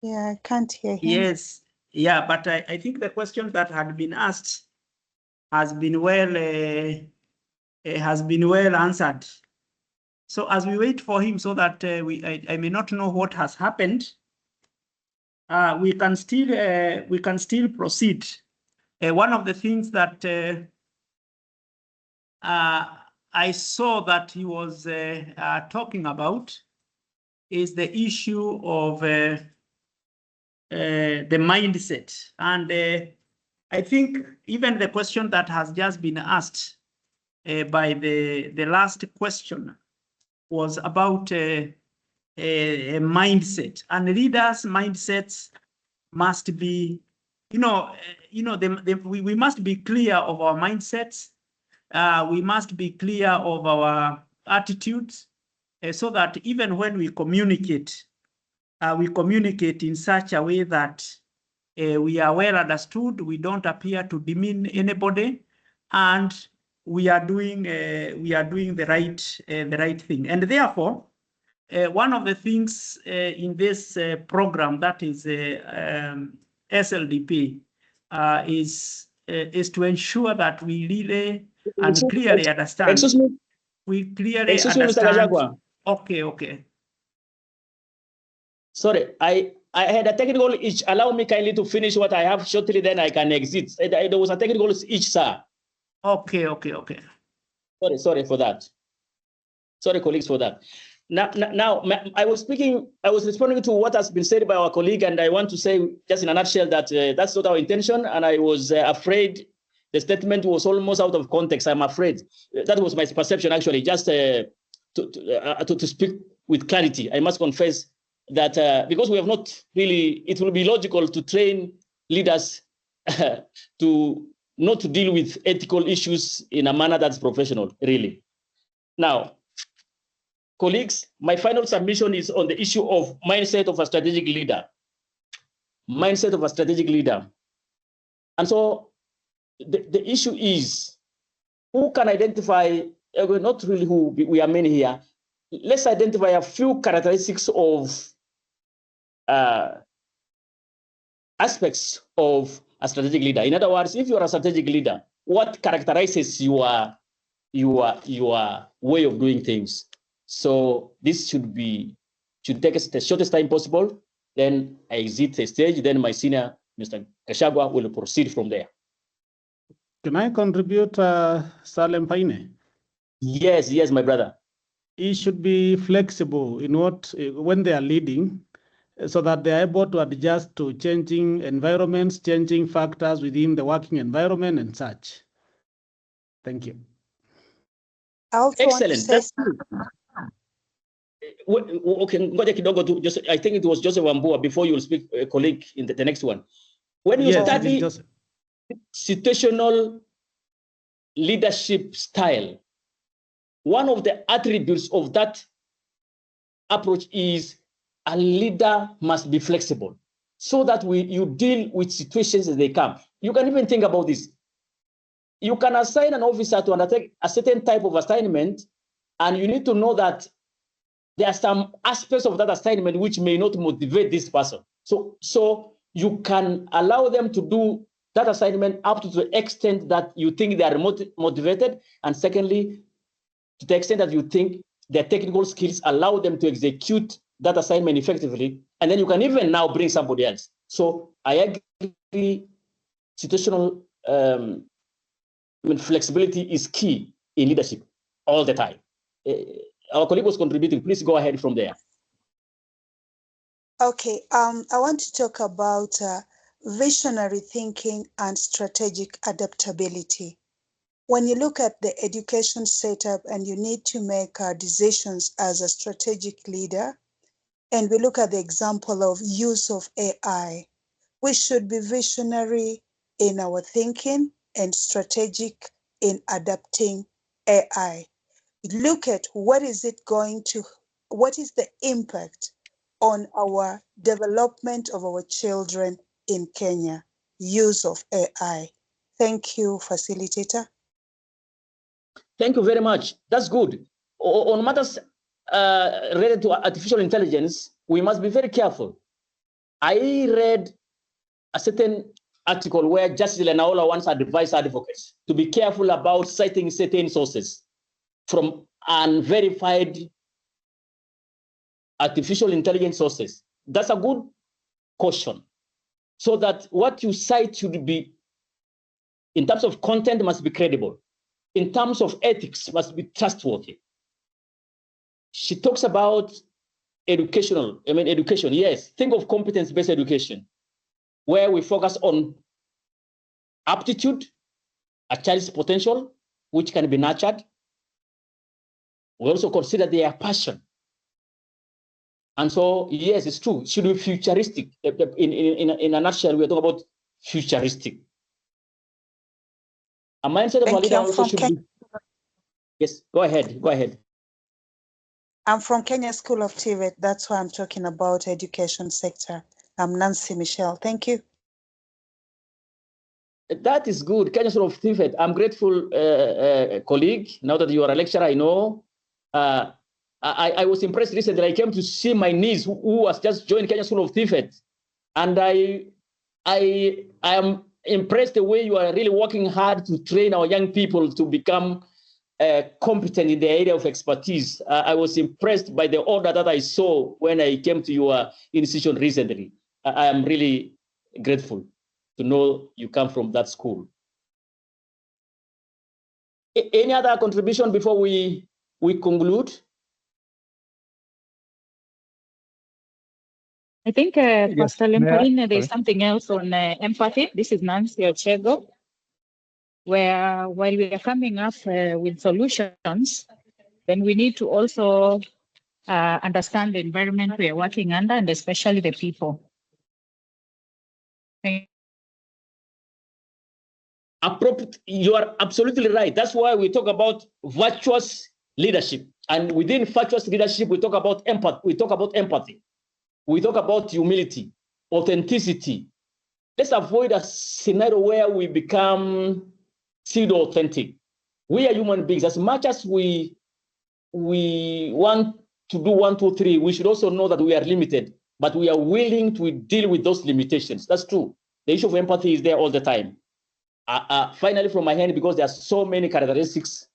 [SPEAKER 8] Yeah, I can't hear him.
[SPEAKER 9] Yes, yeah, but I think the question that had been asked has been well answered. So as we wait for him, so that I may not know what has happened, we can still proceed. One of the things that I saw that he was talking about is the issue of the mindset. And I think even the question that has just been asked by the last question was about a mindset, and leaders' mindsets must be, we must be clear of our mindsets. We must be clear of our attitudes, so that even when we communicate in such a way that we are well understood, we don't appear to demean anybody, and we are doing the right thing. And therefore, one of the things in this program, that is SLDP, is to ensure that we really and clearly understand.
[SPEAKER 1] Excuse me.
[SPEAKER 9] We clearly
[SPEAKER 1] Excuse
[SPEAKER 9] understand.
[SPEAKER 1] Me, Mr. Gachagua.
[SPEAKER 9] Okay.
[SPEAKER 1] Sorry, I had a technical itch. Allow me kindly to finish what I have shortly, then I can exit. There was a technical itch, sir.
[SPEAKER 9] Okay.
[SPEAKER 1] Sorry for that. Sorry, colleagues, for that. Now, I was responding to what has been said by our colleague, and I want to say just in a nutshell that that's not our intention, and I was afraid the statement was almost out of context. I'm afraid. That was my perception, actually, just to speak with clarity. I must confess that because we have not really, it will be logical to train leaders to not to deal with ethical issues in a manner that's professional, really. Now, colleagues, my final submission is on the issue of mindset of a strategic leader. Mindset of a strategic leader. And so the issue is, who can identify, not really who, we are many here. Let's identify a few characteristics of aspects of a strategic leader. In other words, if you are a strategic leader, what characterizes your way of doing things? So this should take us the shortest time possible. Then I exit the stage. Then my senior, Mr. Gachagua, will proceed from there.
[SPEAKER 3] Can I contribute, Salem Paine?
[SPEAKER 1] Yes, my brother.
[SPEAKER 3] He should be flexible in when they are leading, so that they are able to adjust to changing environments, changing factors within the working environment and such. Thank you.
[SPEAKER 1] Excellent. That's good. Okay, I think it was Joseph Wambua before you will speak, colleague, in the next one. When you study situational leadership style, one of the attributes of that approach is a leader must be flexible, so that you deal with situations as they come. You can even think about this. You can assign an officer to undertake a certain type of assignment, and you need to know that there are some aspects of that assignment which may not motivate this person. So you can allow them to do that assignment up to the extent that you think they are motivated, and secondly, to the extent that you think their technical skills allow them to execute that assignment effectively, and then you can even now bring somebody else. So I agree, situational flexibility is key in leadership all the time. Our colleague was contributing. Please go ahead from there.
[SPEAKER 8] Okay, I want to talk about visionary thinking and strategic adaptability. When you look at the education setup and you need to make decisions as a strategic leader, and we look at the example of use of AI, we should be visionary in our thinking and strategic in adapting AI. Look at what is the impact on our development of our children in Kenya, use of AI. Thank you, facilitator.
[SPEAKER 1] Thank you very much. That's good. On matters related to artificial intelligence, we must be very careful. I read a certain article where Justice Lenaola once advised advocates to be careful about citing certain sources from unverified artificial intelligence sources. That's a good caution, so that what you cite should be, in terms of content, must be credible. In terms of ethics, must be trustworthy. She talks about education, yes. Think of competence-based education, where we focus on aptitude, a child's potential, which can be nurtured. We also consider their passion. And so, yes, it's true. Should be futuristic. In a nutshell, we're talking about futuristic. A mindset of a leader also should be. Yes, go ahead. Go ahead.
[SPEAKER 8] I'm from Kenya School of TVET. That's why I'm talking about education sector. I'm Nancy Michelle. Thank you.
[SPEAKER 1] That is good. Kenya School of TVET. I'm grateful, colleague. Now that you are a lecturer, I know. I was impressed recently. I came to see my niece who has just joined Kenya School of TVET, and I am impressed the way you are really working hard to train our young people to become competent in the area of expertise. I was impressed by the order that I saw when I came to your institution recently. I am really grateful to know you come from that school. Any other contribution before we conclude?
[SPEAKER 10] I think, Pastor Lempaine, there's something else on empathy. This is Nancy Ochego, where while we are coming up with solutions, then we need to also understand the environment we are working under, and especially the people.
[SPEAKER 1] You are absolutely right. That's why we talk about virtuous leadership. And within virtuous leadership, we talk about empathy. We talk about humility, authenticity. Let's avoid a scenario where we become pseudo-authentic. We are human beings. As much as we want to do 1, 2, 3, we should also know that we are limited, but we are willing to deal with those limitations. That's true. The issue of empathy is there all the time. Finally, from my hand, because there are so many characteristics,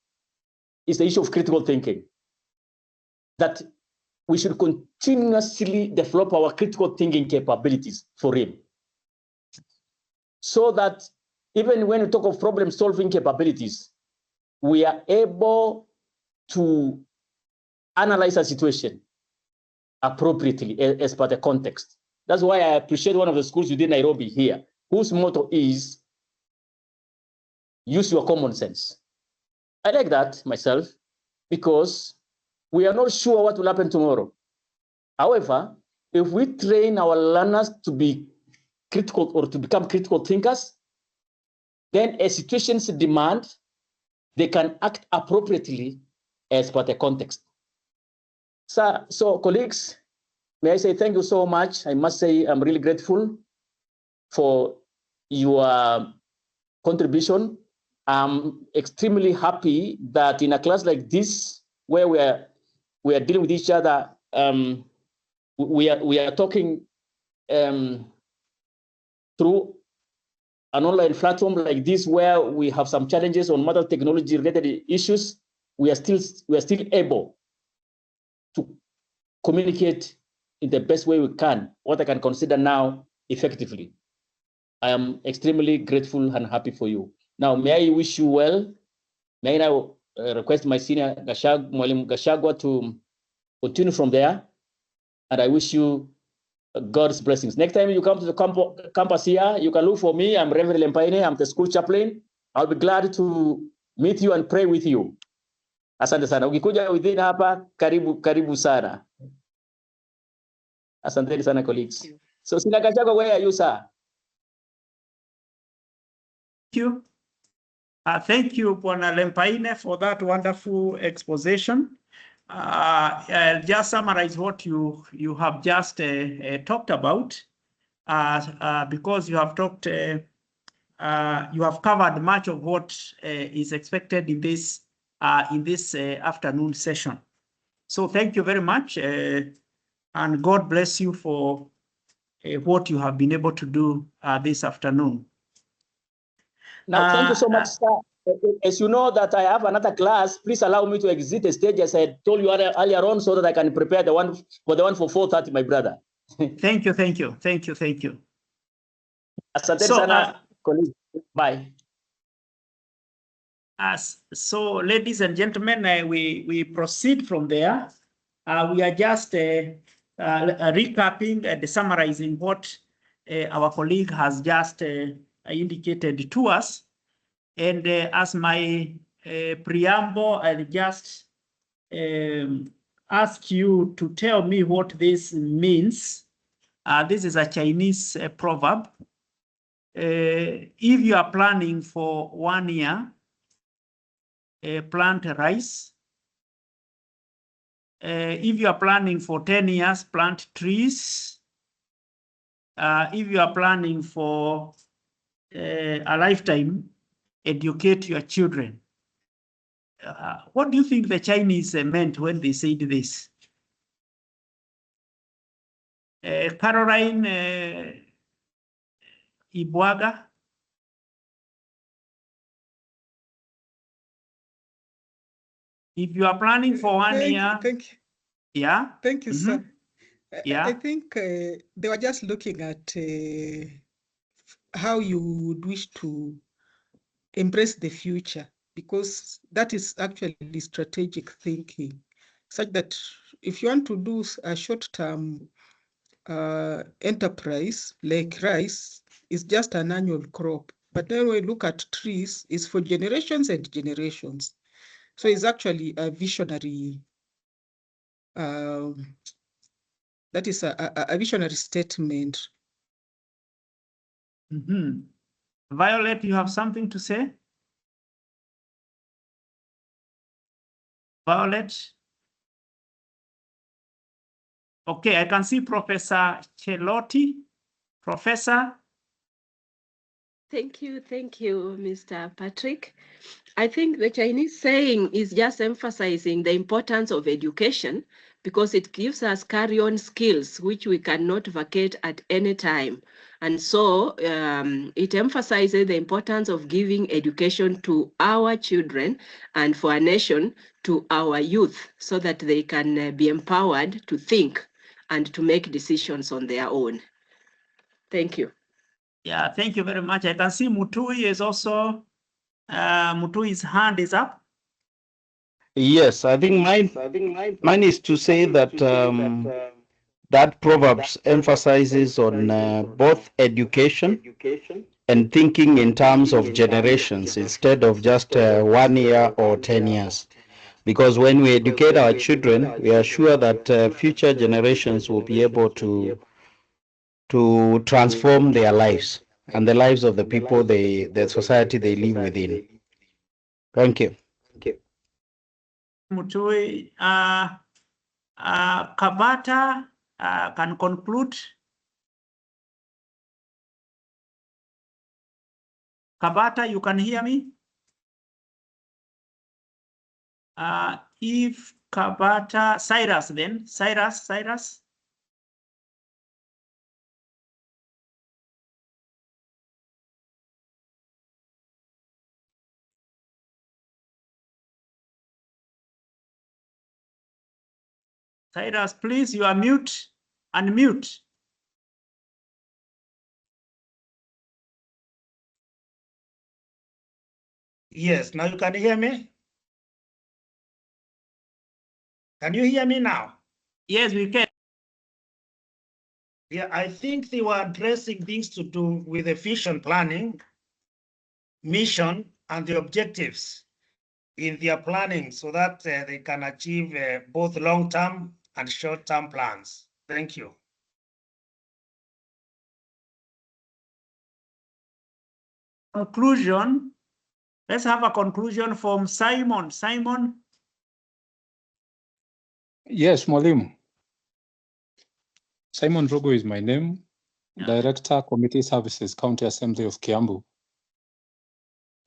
[SPEAKER 1] is the issue of critical thinking. That we should continuously develop our critical thinking capabilities for him. So that even when we talk of problem-solving capabilities, we are able to analyze a situation appropriately as per the context. That's why I appreciate one of the schools within Nairobi here, whose motto is, use your common sense. I like that myself, because we are not sure what will happen tomorrow. However, if we train our learners to be critical or to become critical thinkers, then as situations demand, they can act appropriately as per the context. So colleagues, may I say thank you so much. I must say I'm really grateful for your contribution. I'm extremely happy that in a class like this, where we are dealing with each other, we are talking through an online platform like this, where we have some challenges on modern technology related issues. We are still able to communicate in the best way we can, what I can consider now effectively. I am extremely grateful and happy for you. Now, may I wish you well. May I now request my senior Mwalimu Gashagwa to continue from there. And I wish you God's blessings. Next time you come to the campus here, you can look for me. I'm Reverend Lempaine. I'm the school chaplain. I'll be glad to meet you and pray with you. Asante sana. Ukikuja within hapa, karibu sana. Asante sana, colleagues. So, Sina Gashagwa, where are you, sir?
[SPEAKER 9] Thank you. Thank you, Bwana Lempaine, for that wonderful exposition. I'll just summarize what you have just talked about, because you have talked, you have covered much of what is expected in this afternoon session. So thank you very much, and God bless you for what you have been able to do this afternoon.
[SPEAKER 1] Now, thank you so much, sir. As you know that I have another class, please allow me to exit the stage as I told you earlier on, so that I can prepare the one for 4:30, my brother.
[SPEAKER 9] Thank you.
[SPEAKER 1] Asante sana, colleague. Bye.
[SPEAKER 9] So, ladies and gentlemen, we proceed from there. We are just recapping and summarizing what our colleague has just indicated to us. And as my preamble, I'll just ask you to tell me what this means. This is a Chinese proverb. If you are planning for 1 year, plant rice. If you are planning for 10 years, plant trees. If you are planning for a lifetime, educate your children. What do you think the Chinese meant when they said this? Caroline Ibwaga? If you are planning for 1 year.
[SPEAKER 11] Thank you.
[SPEAKER 9] Yeah.
[SPEAKER 11] Thank you, sir.
[SPEAKER 9] Yeah.
[SPEAKER 11] I think they were just looking at how you would wish to embrace the future, because that is actually strategic thinking, such that if you want to do a short-term enterprise like rice, is just an annual crop. But then when we look at trees, it's for generations and generations. So it's actually a visionary, that is a visionary statement.
[SPEAKER 9] Violet, you have something to say? Violet? Okay, I can see Professor Chelotti. Professor?
[SPEAKER 2] Thank you, Mr. Patrick. I think the Chinese saying is just emphasizing the importance of education, because it gives us carry-on skills which we cannot vacate at any time. And so it emphasizes the importance of giving education to our children and for our nation to our youth, so that they can be empowered to think and to make decisions on their own. Thank you.
[SPEAKER 9] Yeah, thank you very much. I can see Mutui is also, Mutui's hand is up.
[SPEAKER 12] Yes, I think mine is to say that that Proverbs emphasizes on both education and thinking in terms of generations instead of just 1 year or 10 years. Because when we educate our children, we are sure that future generations will be able to transform their lives and the lives of the people, the society they live within. Thank you.
[SPEAKER 9] Mutui, Kabata can conclude. Kabata, you can hear me? If Kabata, Cyrus then, Cyrus. Cyrus, please, you are mute. Unmute.
[SPEAKER 13] Yes, now you can hear me? Can you hear me now?
[SPEAKER 9] Yes, we can.
[SPEAKER 13] Yeah, I think they were addressing things to do with the vision planning, mission, and the objectives in their planning, so that they can achieve both long-term and short-term plans. Thank you.
[SPEAKER 9] Conclusion. Let's have a conclusion from Simon. Simon?
[SPEAKER 14] Yes, Mwalimu. Simon Rogo is my name, Director, Committee Services, County Assembly of Kiambu.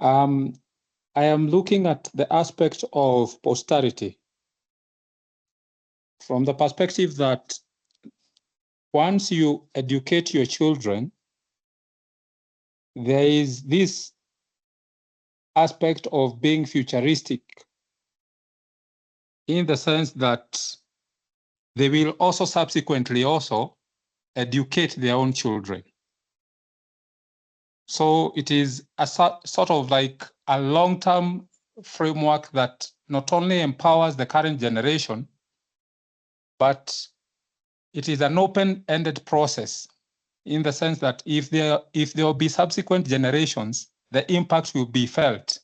[SPEAKER 14] I am looking at the aspect of posterity from the perspective that once you educate your children, there is this aspect of being futuristic in the sense that they will also subsequently also educate their own children. So it is a sort of like a long-term framework that not only empowers the current generation, but it is an open-ended process in the sense that if there will be subsequent generations, the impact will be felt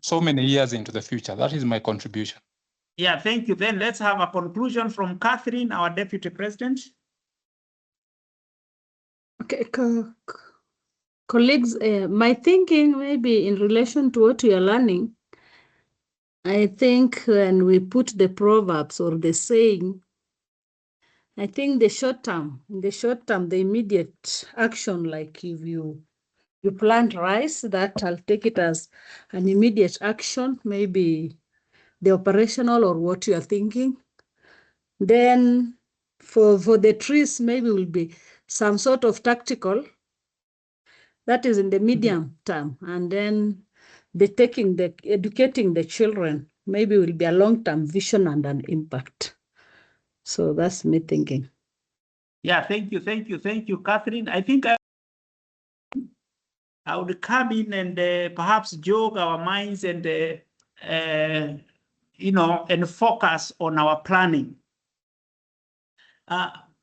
[SPEAKER 14] so many years into the future. That is my contribution.
[SPEAKER 9] Yeah, thank you. Then let's have a conclusion from Catherine, our Deputy President.
[SPEAKER 7] Okay, colleagues, my thinking maybe in relation to what we are learning, I think when we put the proverbs or the saying, I think in the short term, the immediate action, like if you plant rice, that I'll take it as an immediate action, maybe the operational or what you are thinking. Then for the trees, maybe will be some sort of tactical, that is in the medium term. And then educating the children, maybe will be a long-term vision and an impact. So that's me thinking.
[SPEAKER 9] Yeah, thank you, Catherine. I think I would come in and perhaps jog our minds and, and focus on our planning.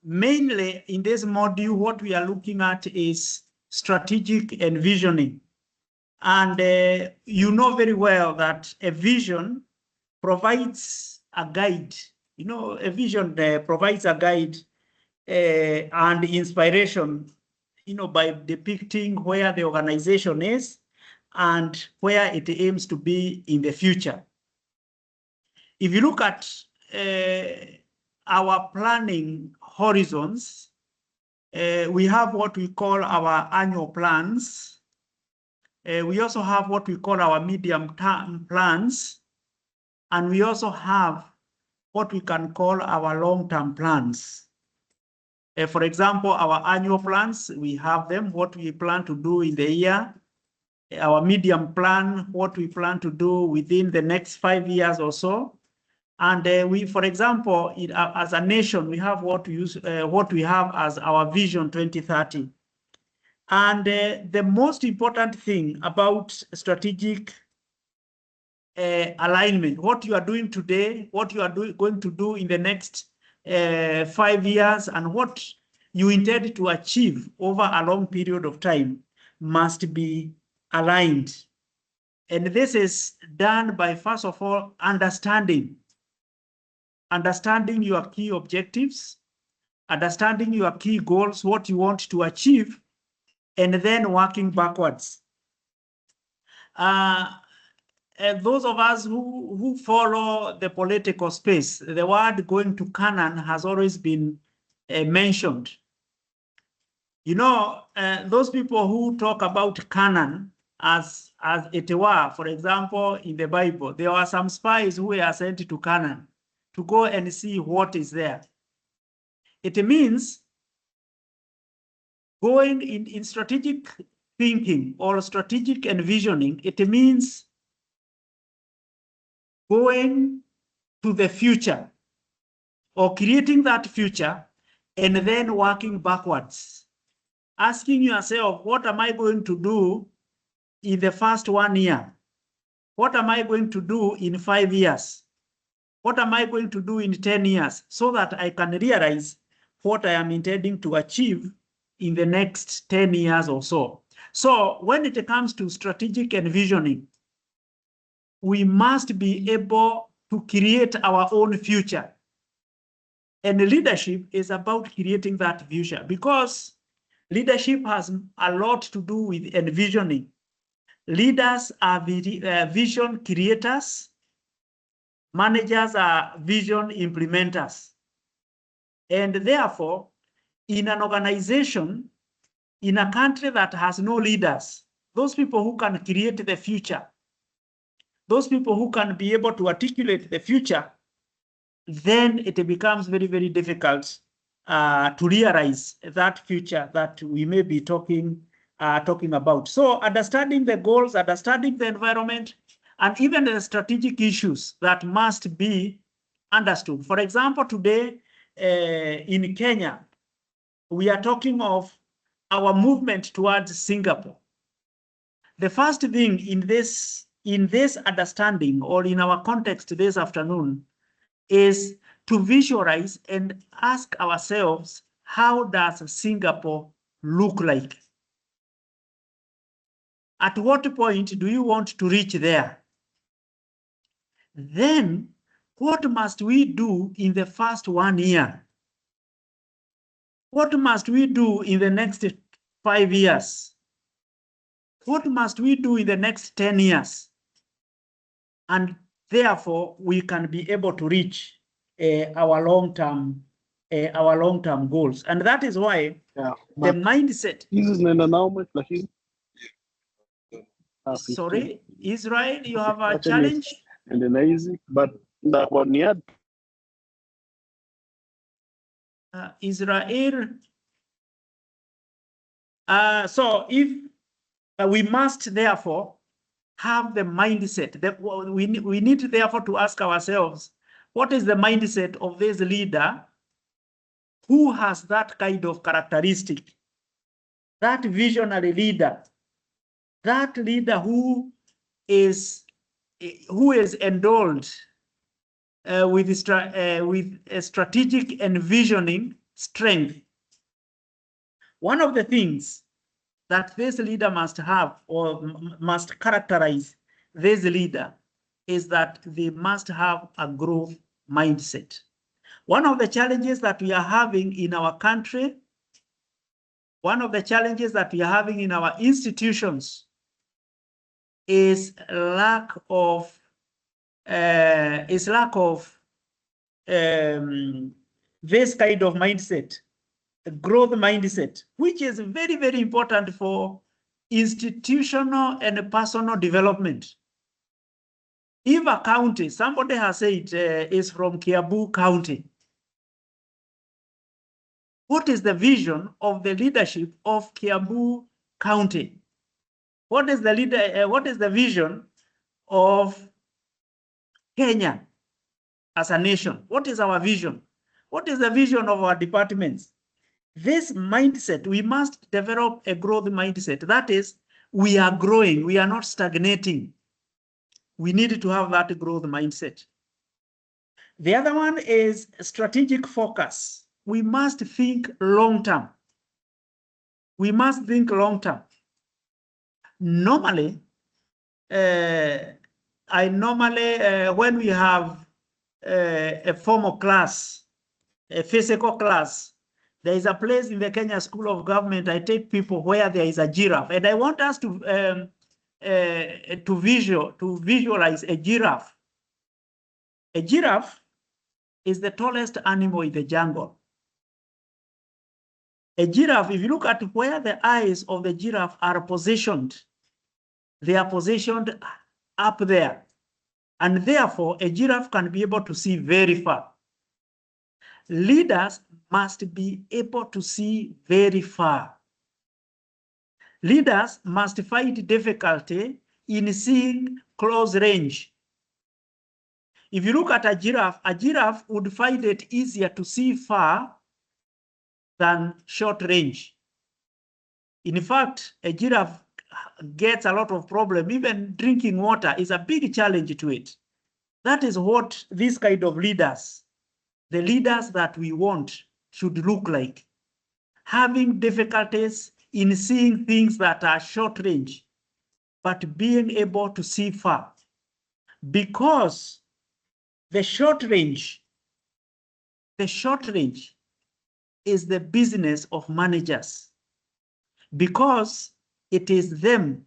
[SPEAKER 9] Mainly in this module, what we are looking at is strategic and visioning. And you know very well that a vision provides a guide. You know, a vision provides a guide and inspiration, by depicting where the organization is and where it aims to be in the future. If you look at our planning horizons, we have what we call our annual plans. We also have what we call our medium-term plans, and we also have what we can call our long-term plans. For example, our annual plans, we have them, what we plan to do in the year. Our medium plan, what we plan to do within the next 5 years or so. And we, for example, as a nation, we have what we have as our Vision 2030. And the most important thing about strategic alignment, what you are doing today, what you are going to do in the next 5 years, and what you intend to achieve over a long period of time must be aligned. And this is done by, first of all, understanding your key objectives, understanding your key goals, what you want to achieve, and then working backwards. Those of us who follow the political space, the word going to Canaan has always been mentioned. You know, those people who talk about Canaan as it were, for example, in the Bible, there were some spies who were sent to Canaan to go and see what is there. It means going in strategic thinking or strategic envisioning, it means going to the future or creating that future and then working backwards. Asking yourself, what am I going to do in the first 1 year? What am I going to do in 5 years? What am I going to do in 10 years? So that I can realize what I am intending to achieve in the next 10 years or so. So when it comes to strategic envisioning, we must be able to create our own future. And leadership is about creating that future, because leadership has a lot to do with envisioning. Leaders are vision creators. Managers are vision implementers. And therefore, in an organization, in a country that has no leaders, those people who can create the future, those people who can be able to articulate the future, then it becomes very, very difficult to realize that future that we may be talking about. So understanding the goals, understanding the environment, and even the strategic issues that must be understood. For example, today in Kenya, we are talking of our movement towards Singapore. The first thing in this understanding, or in our context this afternoon, is to visualize and ask ourselves, how does Singapore look like? At what point do you want to reach there? Then, what must we do in the first 1 year? What must we do in the next 5 years? What must we do in the next 10 years? And therefore, we can be able to reach our long-term goals. And that is why the mindset. Sorry, Israel, you have a challenge? Israel. So if we must therefore have the mindset that we need therefore to ask ourselves, what is the mindset of this leader who has that kind of characteristic, that visionary leader, that leader who is endowed with a strategic and visioning strength. One of the things that this leader must have or must characterize this leader is that they must have a growth mindset. One of the challenges that we are having in our country, one of the challenges that we are having in our institutions is lack of this kind of mindset, a growth mindset, which is very, very important for institutional and personal development. If a county, somebody has said, is from Kiambu County, what is the vision of the leadership of Kiambu County? What is the vision of Kenya as a nation? What is our vision? What is the vision of our departments? This mindset, we must develop a growth mindset. That is, we are growing, we are not stagnating. We need to have that growth mindset. The other one is strategic focus. We must think long-term. We must think long-term. Normally, when we have a formal class, a physical class, there is a place in the Kenya School of Government, I take people where there is a giraffe, and I want us to visualize a giraffe. A giraffe is the tallest animal in the jungle. A giraffe, if you look at where the eyes of the giraffe are positioned, they are positioned up there. And therefore, a giraffe can be able to see very far. Leaders must be able to see very far. Leaders must find difficulty in seeing close range. If you look at a giraffe would find it easier to see far than short range. In fact, a giraffe gets a lot of problem. Even drinking water is a big challenge to it. That is what this kind of leaders, the leaders that we want, should look like. Having difficulties in seeing things that are short range, but being able to see far. Because the short range is the business of managers. Because it is them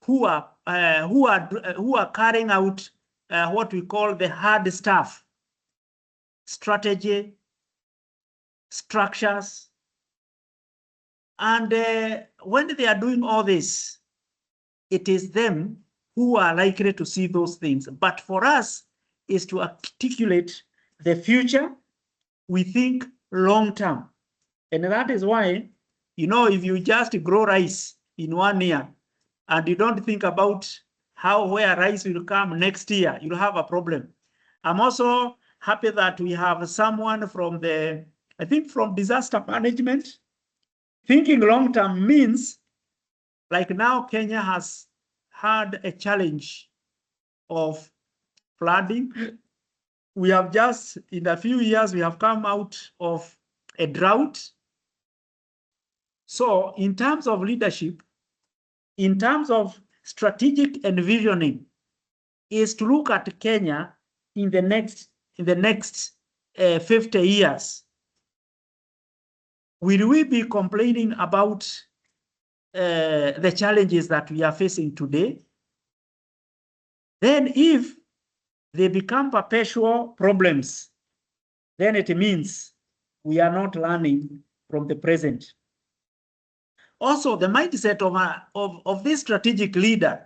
[SPEAKER 9] who are carrying out what we call the hard stuff, strategy, structures, and when they are doing all this, it is them who are likely to see those things. But for us is to articulate the future. We think long term, and that is why, if you just grow rice in 1 year and you don't think about where rice will come next year, you'll have a problem. I'm also happy that we have someone from from disaster management. Thinking long term means, like now Kenya has had a challenge of flooding, we have just, in a few years, we have come out of a drought. So in terms of leadership, in terms of strategic envisioning, is to look at Kenya in the next 50 years. Will we be complaining about the challenges that we are facing today? Then if they become perpetual problems, then it means we are not learning from the present. Also, the mindset of this strategic leader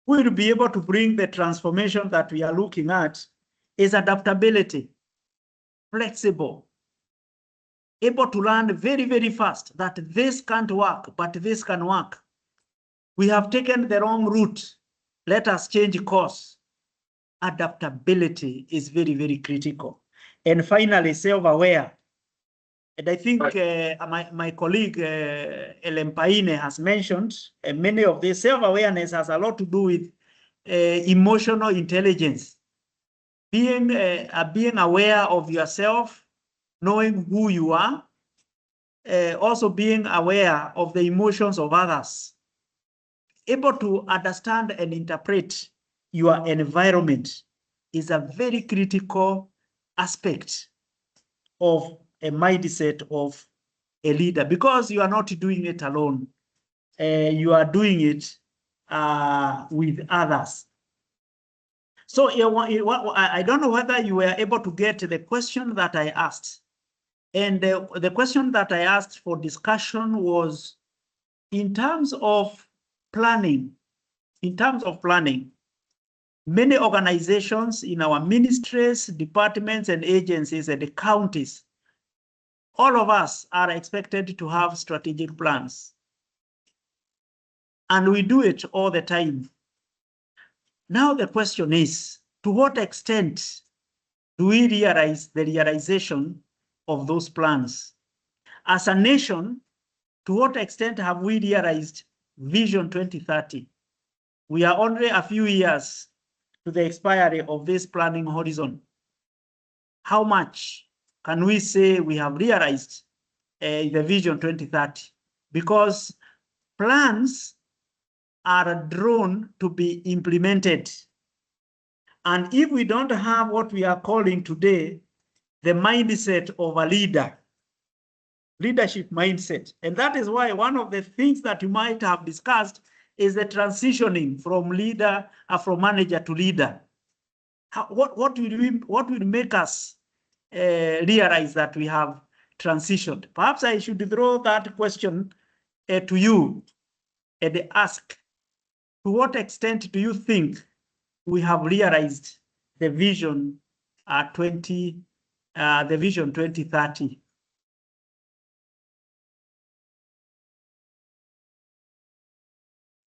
[SPEAKER 9] who will be able to bring the transformation that we are looking at is adaptability, flexible, able to learn very, very fast that this can't work, but this can work. We have taken the wrong route. Let us change course. Adaptability is very, very critical. And finally, self-aware. And I think my colleague Elempaine has mentioned many of this. Self-awareness has a lot to do with emotional intelligence. Being aware of yourself, knowing who you are, also being aware of the emotions of others, able to understand and interpret your environment is a very critical aspect of a mindset of a leader, because you are not doing it alone. You are doing it with others. So I don't know whether you were able to get the question that I asked. And the question that I asked for discussion was, in terms of planning, many organizations in our ministries, departments, and agencies, and the counties, all of us are expected to have strategic plans. And we do it all the time. Now the question is, to what extent do we realize the realization of those plans? As a nation, to what extent have we realized Vision 2030? We are only a few years to the expiry of this planning horizon. How much can we say we have realized the Vision 2030? Because plans are drawn to be implemented. And if we don't have what we are calling today the mindset of a leader, leadership mindset, and that is why one of the things that you might have discussed is the transitioning from manager to leader. What will make us realize that we have transitioned? Perhaps I should throw that question to you and ask, to what extent do you think we have realized the Vision 2030?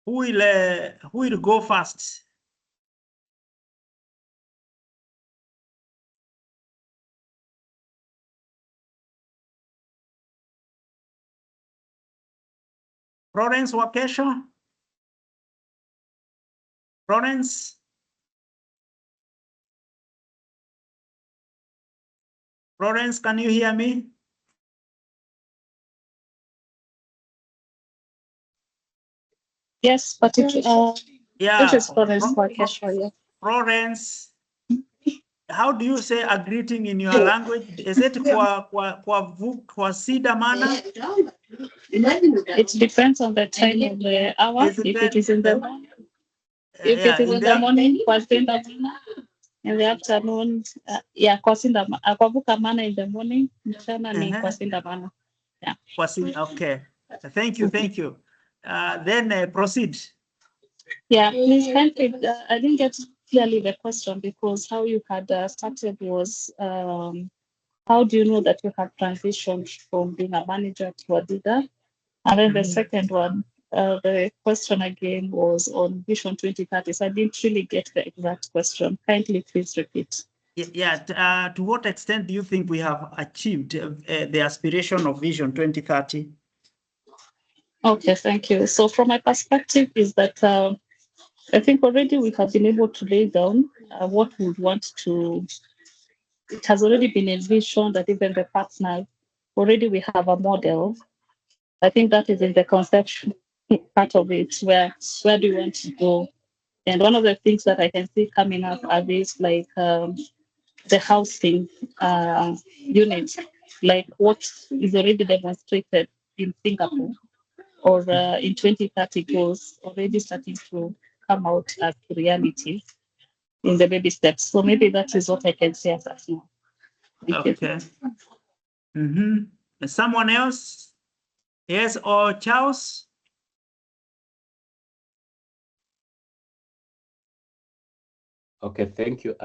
[SPEAKER 9] Who will go first? Florence Wakesha? Florence? Florence, can you hear me?
[SPEAKER 10] Yes, but it,
[SPEAKER 9] yeah,
[SPEAKER 10] it is Florence Wakesha, yeah.
[SPEAKER 9] Florence, how do you say a greeting in your language? Is it kwa sida mana?
[SPEAKER 10] It depends on the time of the hour. If it is in the morning, if it is in the morning, kwa sinda mana. In the afternoon, kwa vuka mana in the morning. Mchana ni kwa sinda mana. Yeah.
[SPEAKER 9] Okay. Thank you. Then proceed.
[SPEAKER 10] Yeah, please kindly. I didn't get clearly the question, because how you had started was, how do you know that you had transitioned from being a manager to a leader? And then the second one, the question again was on Vision 2030. So I didn't really get the exact question. Kindly please repeat.
[SPEAKER 9] Yeah, to what extent do you think we have achieved the aspiration of Vision 2030?
[SPEAKER 10] Okay, thank you. So from my perspective is that I think already we have been able to lay down what we would want to
[SPEAKER 15] it has already been envisioned that even the partners, already we have a model. I think that is in the conception part of it, where do you want to go? And one of the things that I can see coming up are these like the housing units, like what is already demonstrated in Singapore or in 2030 goals already starting to come out as reality in the baby steps. So maybe that is what I can say as of now.
[SPEAKER 9] Okay. Someone else? Yes, or Charles?
[SPEAKER 16] Okay, thank you.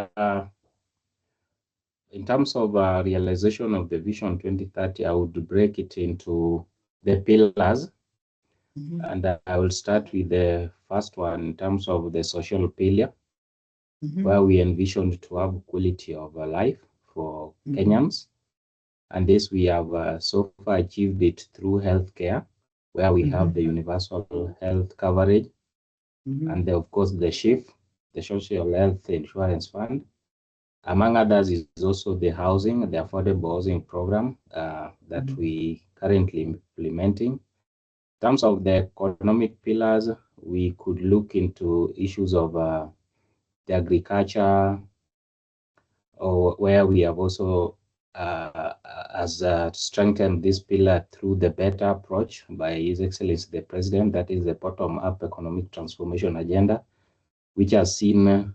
[SPEAKER 16] In terms of realization of the Vision 2030, I would break it into the pillars. And I will start with the first one in terms of the social pillar, where we envisioned to have quality of life for Kenyans. And this we have so far achieved it through healthcare, where we have the universal health coverage, and of course the SHIF, the Social Health Insurance Fund. Among others is also the housing, the affordable housing program that we currently implementing. In terms of the economic pillars, we could look into issues of the agriculture, or where we have also strengthened this pillar through the better approach by His Excellency the President, that is the bottom-up economic transformation agenda, which has seen in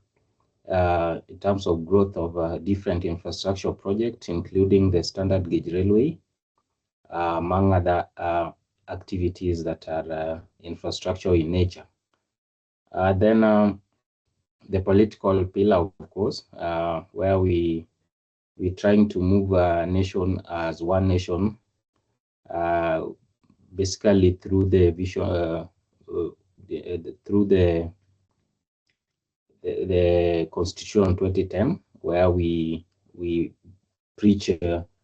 [SPEAKER 16] terms of growth of different infrastructure projects, including the standard gauge railway, among other activities that are infrastructure in nature. Then the political pillar, of course, where we're trying to move a nation as one nation, basically through the vision, through the Constitution 2010, where we preach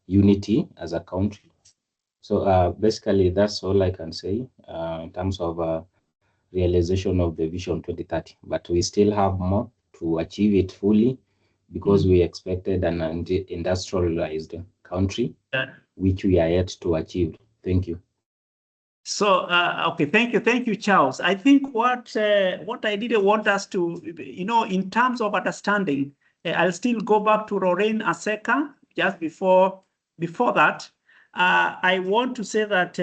[SPEAKER 16] unity as a country. So basically, that's all I can say in terms of realization of the Vision 2030. But we still have more to achieve it fully, because we expected an industrialized country, which we are yet to achieve. Thank you.
[SPEAKER 9] So, okay, thank you, Charles. I think what I didn't want us to, in terms of understanding, I'll still go back to Lorraine Aseka just before that. I want to say that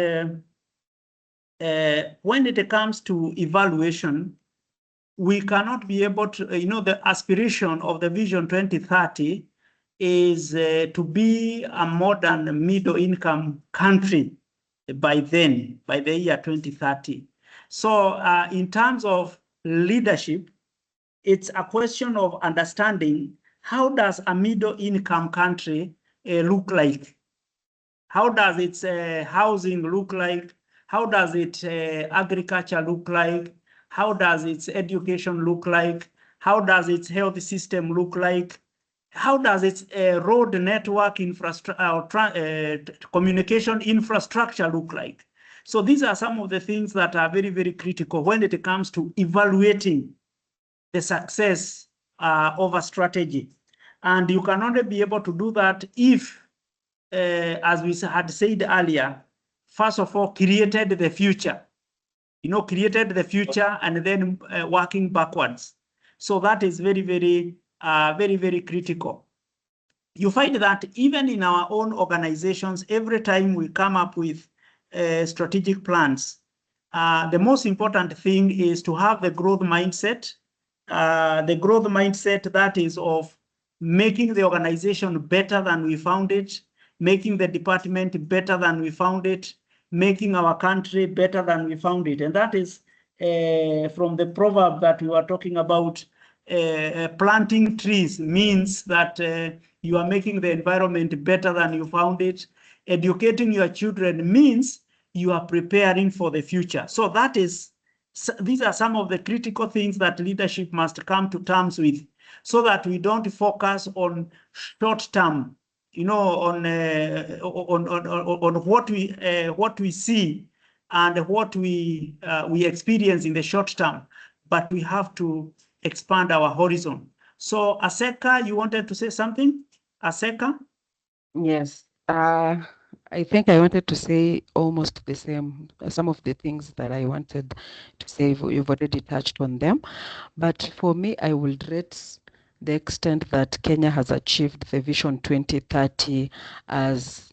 [SPEAKER 9] when it comes to evaluation, we cannot be able to, the aspiration of the Vision 2030 is to be a modern middle-income country by the year 2030. So in terms of leadership, it's a question of understanding how does a middle-income country look like? How does its housing look like? How does its agriculture look like? How does its education look like? How does its health system look like? How does its road network communication infrastructure look like? So these are some of the things that are very, very critical when it comes to evaluating the success of a strategy. And you can only be able to do that if, as we had said earlier, first of all, created the future. Created the future and then working backwards. So that is very, very, very critical. You find that even in our own organizations, every time we come up with strategic plans, the most important thing is to have the growth mindset. The growth mindset that is of making the organization better than we found it, making the department better than we found it, making our country better than we found it. And that is from the proverb that we were talking about, planting trees means that you are making the environment better than you found it. Educating your children means you are preparing for the future. So these are some of the critical things that leadership must come to terms with, so that we don't focus on short term, on what we see and what we experience in the short term, but we have to expand our horizon. So Aseka, you wanted to say something? Aseka?
[SPEAKER 17] Yes. I think I wanted to say almost the same. Some of the things that I wanted to say, you've already touched on them. But for me, I will rate the extent that Kenya has achieved the Vision 2030 as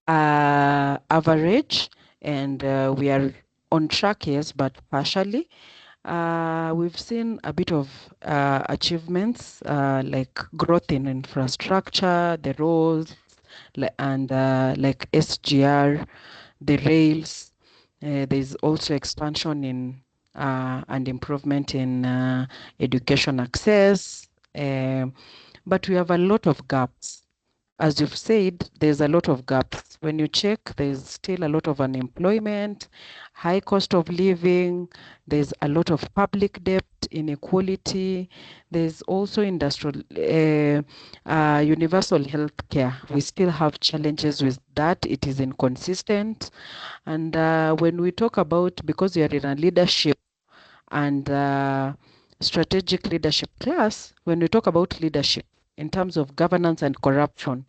[SPEAKER 17] average, and we are on track, yes, but partially. We've seen a bit of achievements like growth in infrastructure, the roads, and like SGR, the rails. There's also expansion in and improvement in education access, but we have a lot of gaps. As you've said, there's a lot of gaps. When you check, there's still a lot of unemployment, high cost of living, there's a lot of public debt, inequality. There's also industrial, universal health care. We still have challenges with that. It is inconsistent. And when we talk about, because we are in a leadership and strategic leadership class, when we talk about leadership in terms of governance and corruption,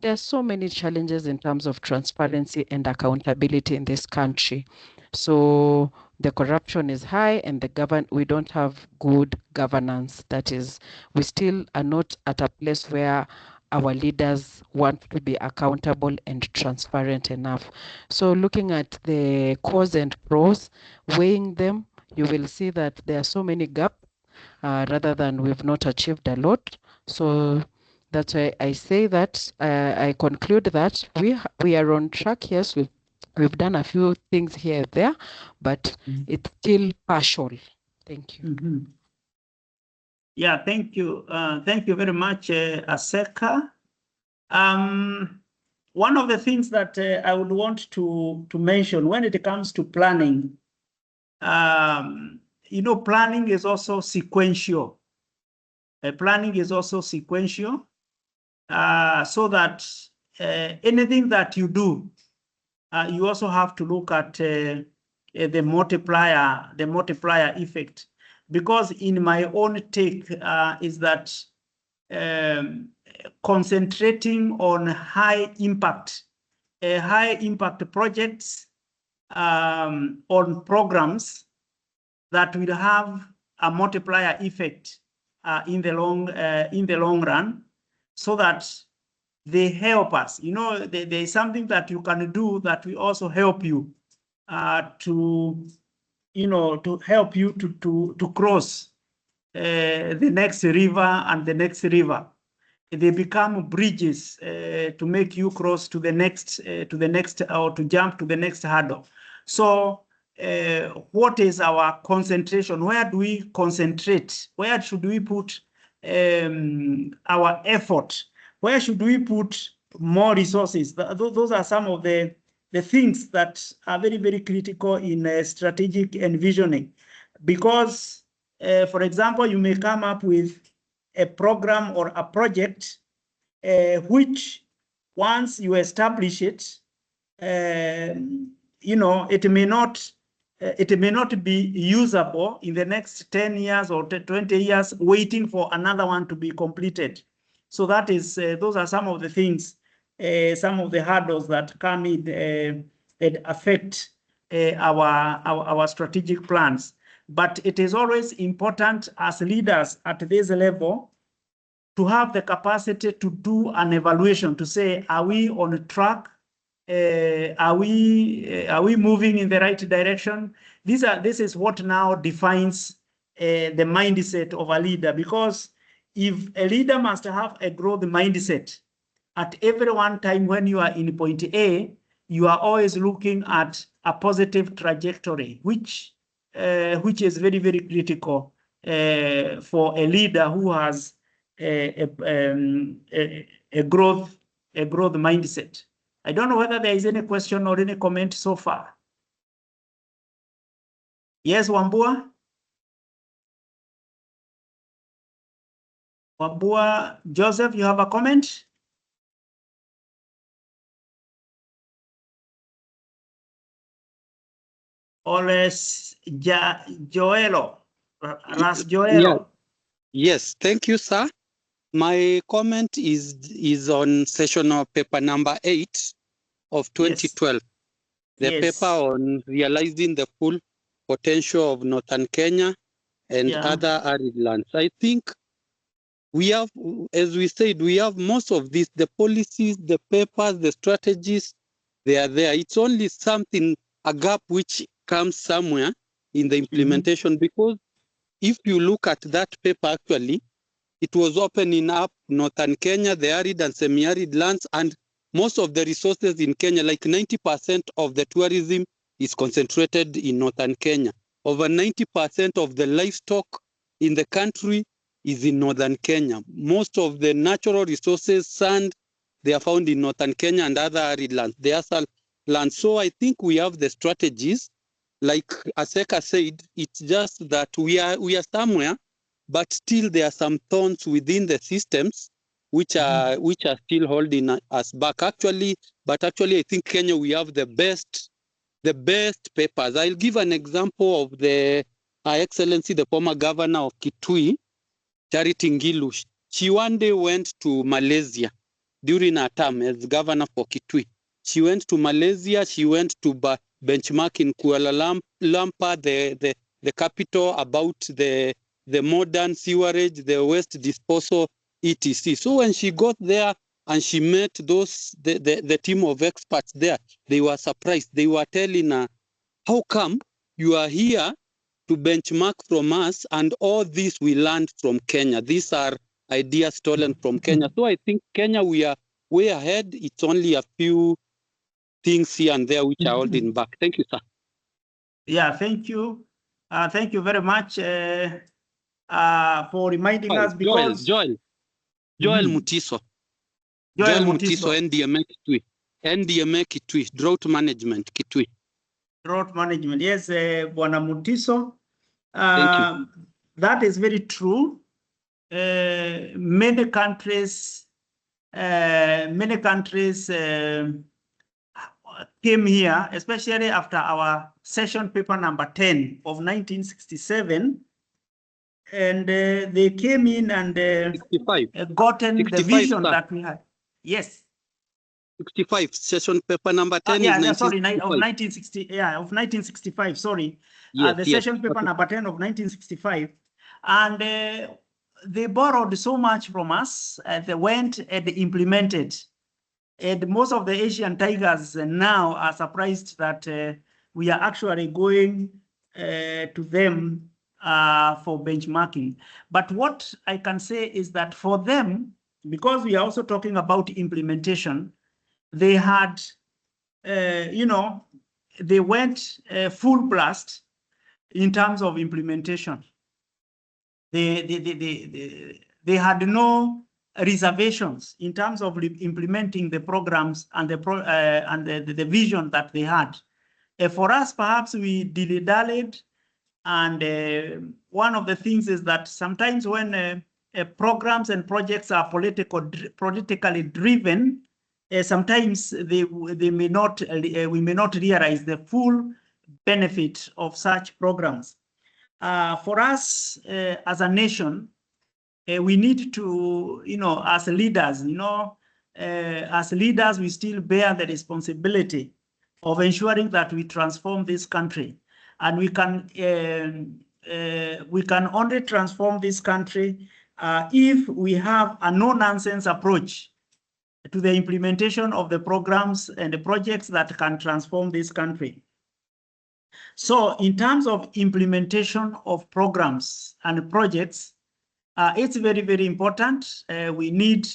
[SPEAKER 17] there are so many challenges in terms of transparency and accountability in this country. So the corruption is high and we don't have good governance. That is, we still are not at a place where our leaders want to be accountable and transparent enough. So looking at the cause and pros, weighing them, you will see that there are so many gaps rather than we've not achieved a lot. So that's why I say that I conclude that we are on track. Yes, we've done a few things here and there, but it's still partial. Thank you.
[SPEAKER 9] Yeah, thank you. Thank you very much, Aseka. One of the things that I would want to mention when it comes to planning, planning is also sequential. Planning is also sequential, so that anything that you do, you also have to look at the multiplier effect. Because in my own take is that concentrating on high impact projects on programs that will have a multiplier effect in the long run, so that they help us. There is something that you can do that will also help you to help you to cross the next river and the next river. They become bridges to make you cross to the next or to jump to the next hurdle. So what is our concentration? Where do we concentrate? Where should we put our effort? Where should we put more resources? Those are some of the things that are very, very critical in strategic envisioning. Because, for example, you may come up with a program or a project which, once you establish it, it may not be usable in the next 10 years or 20 years, waiting for another one to be completed. So that is, those are some of the things, some of the hurdles that come in and affect our strategic plans. But it is always important as leaders at this level to have the capacity to do an evaluation, to say, are we on track? Are we moving in the right direction? This is what now defines the mindset of a leader, because if a leader must have a growth mindset, at every one time when you are in point A, you are always looking at a positive trajectory, which is very, very critical for a leader who has a growth mindset. I don't know whether there is any question or any comment so far. Yes, Wambua? Wambua, Joseph, you have a comment? Or Joelo? Ras Joelo?
[SPEAKER 4] Yeah. Yes, thank you, sir. My comment is on sessional paper number 8 of 2012. Yes. The paper on realizing the full potential of Northern Kenya and other arid lands. I think we have, as we said, we have most of this, the policies, the papers, the strategies, they are there. It's only something, a gap which comes somewhere in the implementation, because if you look at that paper, actually, it was opening up Northern Kenya, the arid and semi-arid lands, and most of the resources in Kenya, like 90% of the tourism is concentrated in Northern Kenya. Over 90% of the livestock in the country is in Northern Kenya. Most of the natural resources, sand, they are found in Northern Kenya and other arid lands, the ASAL lands. So I think we have the strategies. Like Aseka said, it's just that we are somewhere, but still there are some thorns within the systems which are still holding us back. Actually, I think Kenya, we have the best papers. I'll give an example of the Her Excellency, the former governor of Kitui, Charity Ngilu. She one day went to Malaysia during her term as governor for Kitui. She went to Malaysia. She went to benchmark in Kuala Lumpur, the capital, about the modern sewerage, the waste disposal, etc. So when she got there and she met the team of experts there, they were surprised. They were telling her, how come you are here to benchmark from us, and all this we learned from Kenya? These are ideas stolen from Kenya. So I think Kenya, we are way ahead. It's only a few things here and there which are holding back. Thank you, sir.
[SPEAKER 9] Yeah, thank you. Thank you very much for reminding us, because
[SPEAKER 4] Joel Mutiso. Joel Mutiso, NDMA Kitui, drought management Kitui.
[SPEAKER 9] Drought management, yes, Bwana Mutiso.
[SPEAKER 4] Thank you.
[SPEAKER 9] That is very true. Many countries came here, especially after our session paper number 10 of 1967, and they came in and gotten the vision that we had. Yes.
[SPEAKER 4] 65, session paper number 10
[SPEAKER 9] yeah,
[SPEAKER 4] is
[SPEAKER 9] sorry, of 1960, yeah, of 1965, sorry.
[SPEAKER 4] Yes,
[SPEAKER 9] session paper number 10 of 1965. And they borrowed so much from us, they went and implemented. And most of the Asian tigers now are surprised that we are actually going to them for benchmarking. But what I can say is that for them, because we are also talking about implementation, they had, they went full blast in terms of implementation. They had no reservations in terms of implementing the programs and the vision that they had. For us, perhaps we dilly-dallied, and one of the things is that sometimes when programs and projects are politically driven, sometimes we may not realize the full benefit of such programs. For us as a nation, we need to, as leaders, we still bear the responsibility of ensuring that we transform this country. And we can only transform this country if we have a no-nonsense approach to the implementation of the programs and the projects that can transform this country. So in terms of implementation of programs and projects, it's very, very important. We need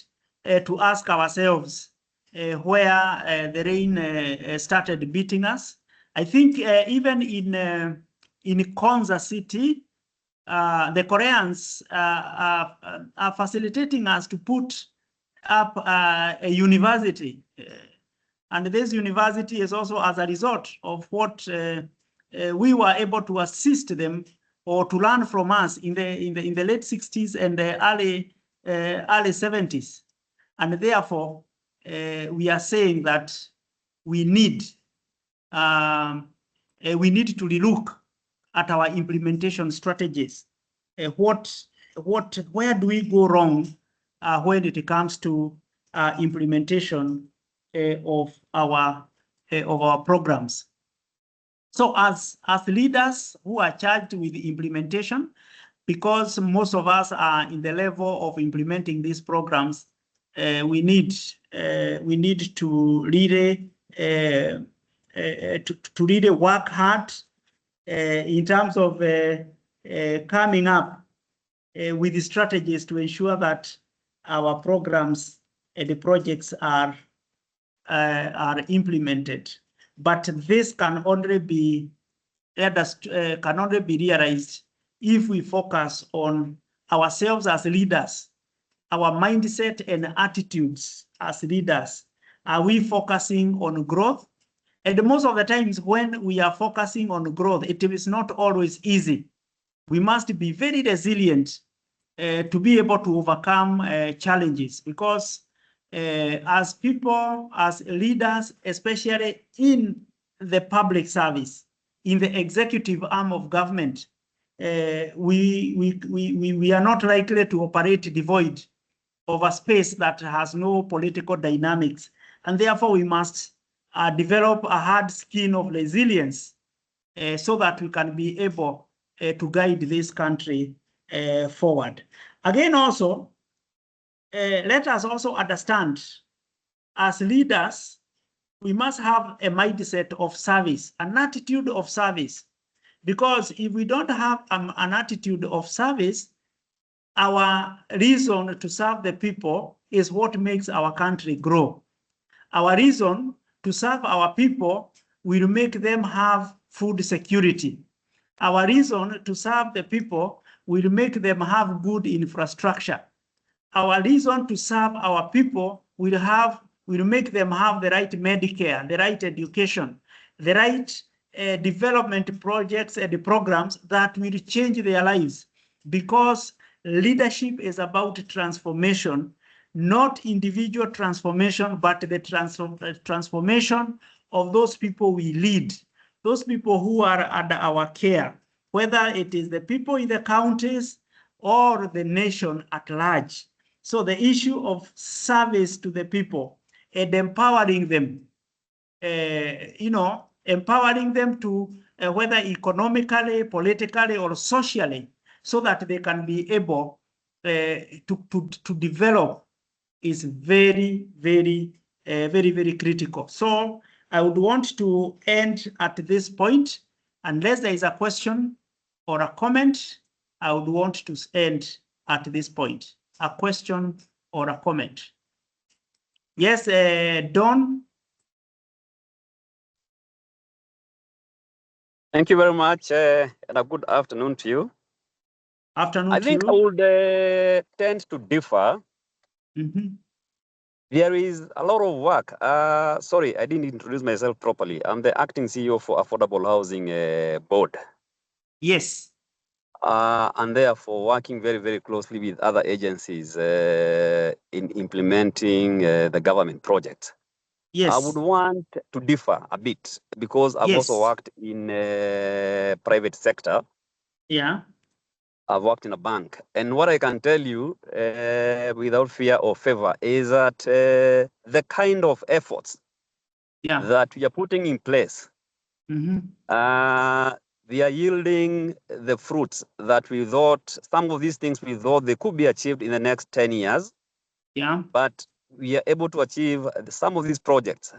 [SPEAKER 9] to ask ourselves where the rain started beating us. I think even in Konza City, the Koreans are facilitating us to put up a university. And this university is also as a result of what we were able to assist them or to learn from us in the late 60s and the early 70s. And therefore, we are saying that we need to relook at our implementation strategies. Where do we go wrong when it comes to implementation of our programs. So as leaders who are charged with the implementation, because most of us are in the level of implementing these programs, we need to really really work hard in terms of coming up with the strategies to ensure that our programs and the projects are implemented. But this can only be realized if we focus on ourselves as leaders, our mindset and attitudes as leaders. Are we focusing on growth? And most of the times when we are focusing on growth, it is not always easy. We must be very resilient to be able to overcome challenges, because as people, as leaders, especially in the public service, in the executive arm of government, we are not likely to operate devoid of a space that has no political dynamics. And therefore, we must develop a hard skin of resilience so that we can be able to guide this country forward. Again, also, let us also understand, as leaders, we must have a mindset of service, an attitude of service. Because if we don't have an attitude of service, our reason to serve the people is what makes our country grow. Our reason to serve our people will make them have food security. Our reason to serve the people will make them have good infrastructure. Our reason to serve our people will make them have the right Medicare, the right education, the right development projects and programs that will change their lives. Because leadership is about transformation, not individual transformation, but the transformation of those people we lead, those people who are under our care, whether it is the people in the counties or the nation at large. So the issue of service to the people and empowering them, empowering them to whether economically, politically, or socially, so that they can be able to develop, is very, very, very critical. So I would want to end at this point. Unless there is a question or a comment, I would want to end at this point. A question or a comment? Yes, Don.
[SPEAKER 18] Thank you very much, and a good afternoon to you.
[SPEAKER 9] Afternoon
[SPEAKER 18] I think I would tend to differ. There is a lot of work. Sorry, I didn't introduce myself properly. I'm the acting CEO for Affordable Housing Board.
[SPEAKER 9] Yes.
[SPEAKER 18] And therefore working very, very closely with other agencies in implementing the government projects.
[SPEAKER 9] Yes.
[SPEAKER 18] I would want to differ a bit because I've also worked in private sector.
[SPEAKER 9] Yeah.
[SPEAKER 18] I've worked in a bank. And what I can tell you without fear or favor is that the kind of efforts that we are putting in place, they are yielding the fruits that we thought, some of these things we thought they could be achieved in the next 10 years.
[SPEAKER 9] Yeah.
[SPEAKER 18] But we are able to achieve some of these projects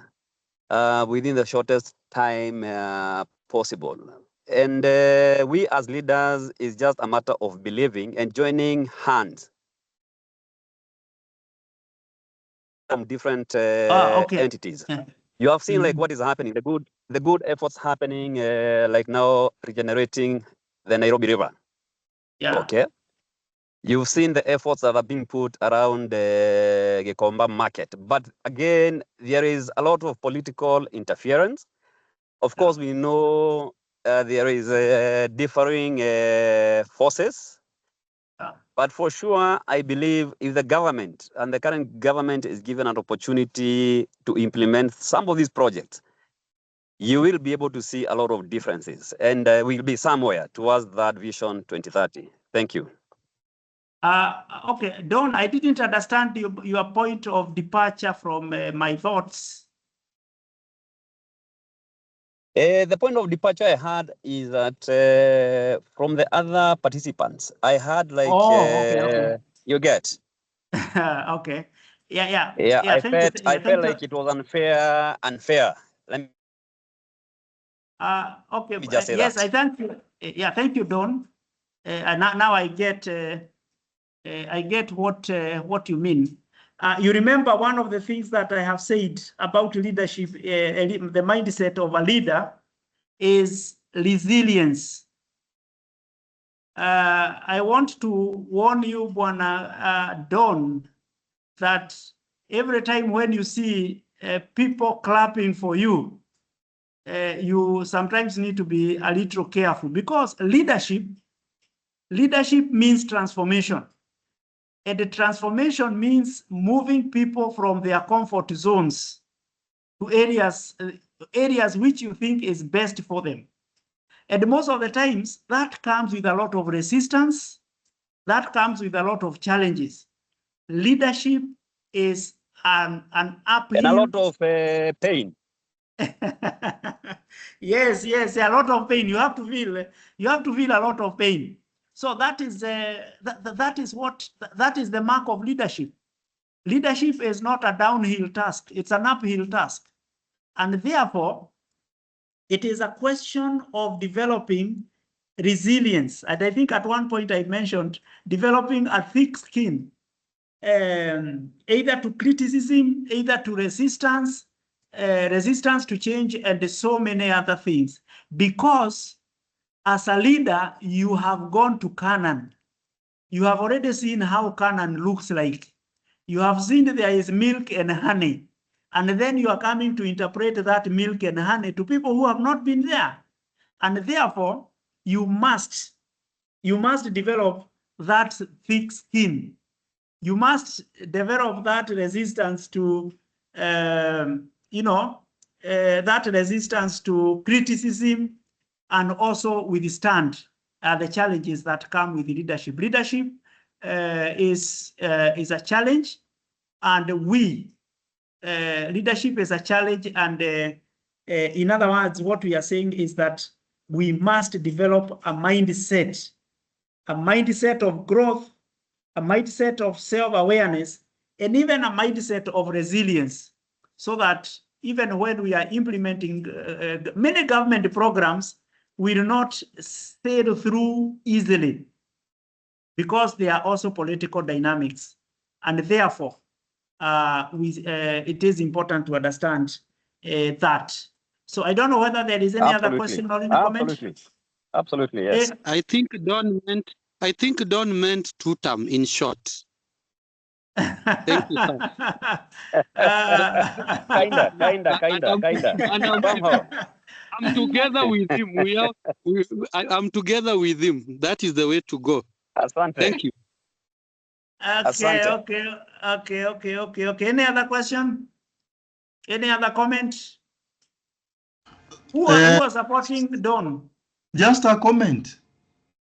[SPEAKER 18] within the shortest time possible. And we as leaders, is just a matter of believing and joining hands from different entities. You have seen like what is happening, the good efforts happening, like now regenerating the Nairobi River.
[SPEAKER 9] Yeah.
[SPEAKER 18] Okay. You've seen the efforts that are being put around the Gikomba market. But again, there is a lot of political interference. Of course, we know there is differing forces. But for sure, I believe if the government and the current government is given an opportunity to implement some of these projects, you will be able to see a lot of differences. And we'll be somewhere towards that vision 2030. Thank you.
[SPEAKER 9] Okay, Don, I didn't understand your point of departure from my thoughts.
[SPEAKER 18] The point of departure I had is that from the other participants, I had like
[SPEAKER 9] okay.
[SPEAKER 18] you get.
[SPEAKER 9] Okay. Yeah.
[SPEAKER 18] I
[SPEAKER 9] Thank you.
[SPEAKER 18] felt like it was unfair. Let me
[SPEAKER 9] Okay.
[SPEAKER 18] just say
[SPEAKER 9] Yes,
[SPEAKER 18] that.
[SPEAKER 9] I thank you. Yeah, thank you, Don. And now I get what you mean. You remember one of the things that I have said about leadership, the mindset of a leader is resilience. I want to warn you, Bwana Don, that every time when you see people clapping for you, you sometimes need to be a little careful, because leadership means transformation. And the transformation means moving people from their comfort zones to areas which you think is best for them. And most of the times, that comes with a lot of resistance. That comes with a lot of challenges. Leadership is an uphill.
[SPEAKER 18] And a lot of pain.
[SPEAKER 9] Yes, a lot of pain. You have to feel a lot of pain. So that is that is the mark of leadership. Leadership is not a downhill task; it's an uphill task, and therefore, it is a question of developing resilience. And I think at one point I mentioned developing a thick skin, either to criticism, either to resistance to change, and so many other things. Because as a leader, you have gone to Canaan. You have already seen how Canaan looks like. You have seen there is milk and honey. And then you are coming to interpret that milk and honey to people who have not been there. And therefore, you must develop that thick skin. You must develop that resistance to, that resistance to criticism, and also withstand the challenges that come with leadership. Leadership is a challenge, and leadership is a challenge. And in other words, what we are saying is that we must develop a mindset of growth, a mindset of self-awareness, and even a mindset of resilience, so that even when we are implementing many government programs, we do not sail through easily, because there are also political dynamics. And therefore, it is important to understand that. So I don't know whether there is any other question or any comment.
[SPEAKER 18] Absolutely, yes.
[SPEAKER 4] I think Don meant two-term in short. Thank you, sir.
[SPEAKER 18] Kinda. Somehow.
[SPEAKER 4] I'm together with him. I'm together with him. That is the way to go.
[SPEAKER 18] Asante.
[SPEAKER 4] Thank you.
[SPEAKER 9] Okay. Any other question? Any other comment? Who are supporting Don?
[SPEAKER 19] Just a comment.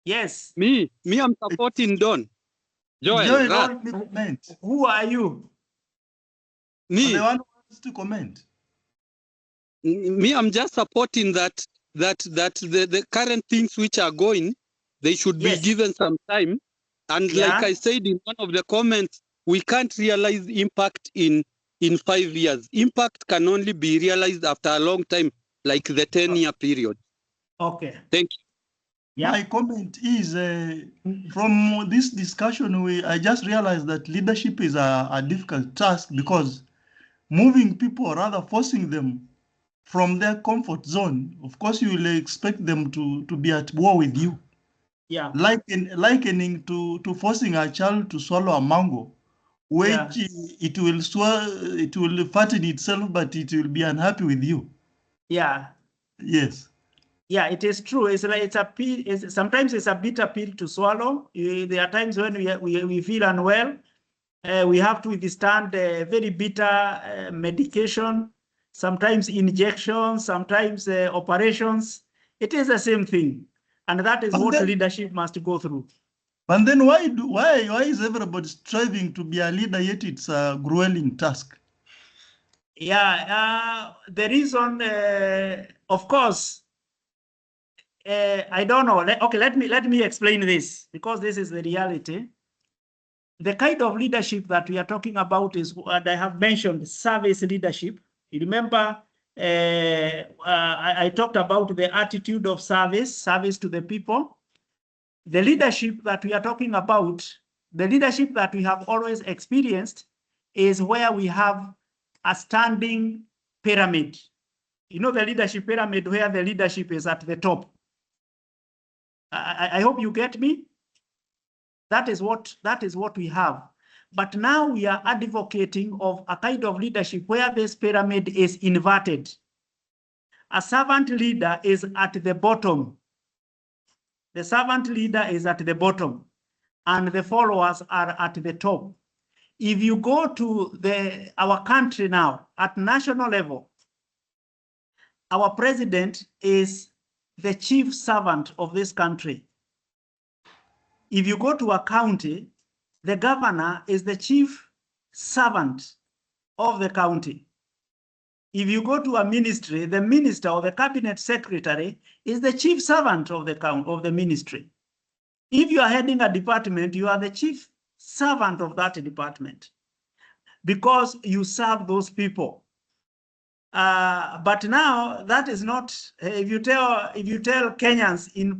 [SPEAKER 9] Yes.
[SPEAKER 4] Me, I'm supporting Don. Joel,
[SPEAKER 19] comment.
[SPEAKER 9] Who are you?
[SPEAKER 19] Me. The one who wants to comment.
[SPEAKER 4] Me, I'm just supporting that the current things which are going, they should be given some time. And like I said in one of the comments, we can't realize impact in 5 years. Impact can only be realized after a long time, like the 10-year period.
[SPEAKER 9] Okay.
[SPEAKER 4] Thank you.
[SPEAKER 19] Yeah. My comment is from this discussion, I just realized that leadership is a difficult task, because moving people, or rather forcing them from their comfort zone, of course, you will expect them to be at war with you.
[SPEAKER 9] Yeah.
[SPEAKER 19] Likening to forcing a child to swallow a mango, which it will fatten itself, but it will be unhappy with you.
[SPEAKER 9] Yeah.
[SPEAKER 19] Yes.
[SPEAKER 9] Yeah, it is true. Sometimes it's a bitter pill to swallow. There are times when we feel unwell. We have to withstand very bitter medication, sometimes injections, sometimes operations. It is the same thing. And that is what leadership must go through.
[SPEAKER 19] But then why is everybody striving to be a leader yet it's a grueling task?
[SPEAKER 9] Yeah, the reason, of course, I don't know. Okay, let me explain this, because this is the reality. The kind of leadership that we are talking about is what I have mentioned, service leadership. You remember, I talked about the attitude of service to the people. The leadership that we are talking about, the leadership that we have always experienced, is where we have a standing pyramid. You know, the leadership pyramid, where the leadership is at the top. I hope you get me. That is what we have. But now we are advocating of a kind of leadership where this pyramid is inverted. A servant leader is at the bottom. The servant leader is at the bottom, and the followers are at the top. If you go to our country now, at national level, our president is the chief servant of this country. If you go to a county, the governor is the chief servant of the county. If you go to a ministry, the minister or the cabinet secretary is the chief servant of the ministry. If you are heading a department, you are the chief servant of that department, because you serve those people. But now that is not. If you tell Kenyans in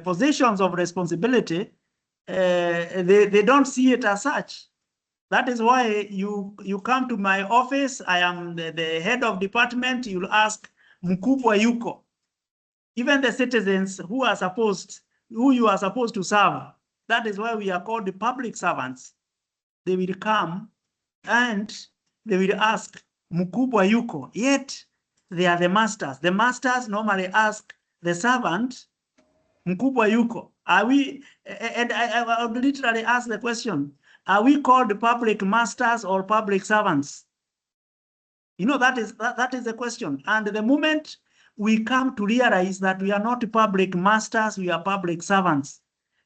[SPEAKER 9] positions of responsibility, they don't see it as such. That is why you come to my office. I am the head of department. You'll ask mkubwa yuko. Even the citizens who you are supposed to serve. That is why we are called the public servants. They will come and they will ask mkubwa yuko. Yet they are the masters. The masters normally ask the servant, mkubwa yuko. Are we? And I would literally ask the question: are we called public masters or public servants? You know, that is the question. And the moment we come to realize that we are not public masters, we are public servants,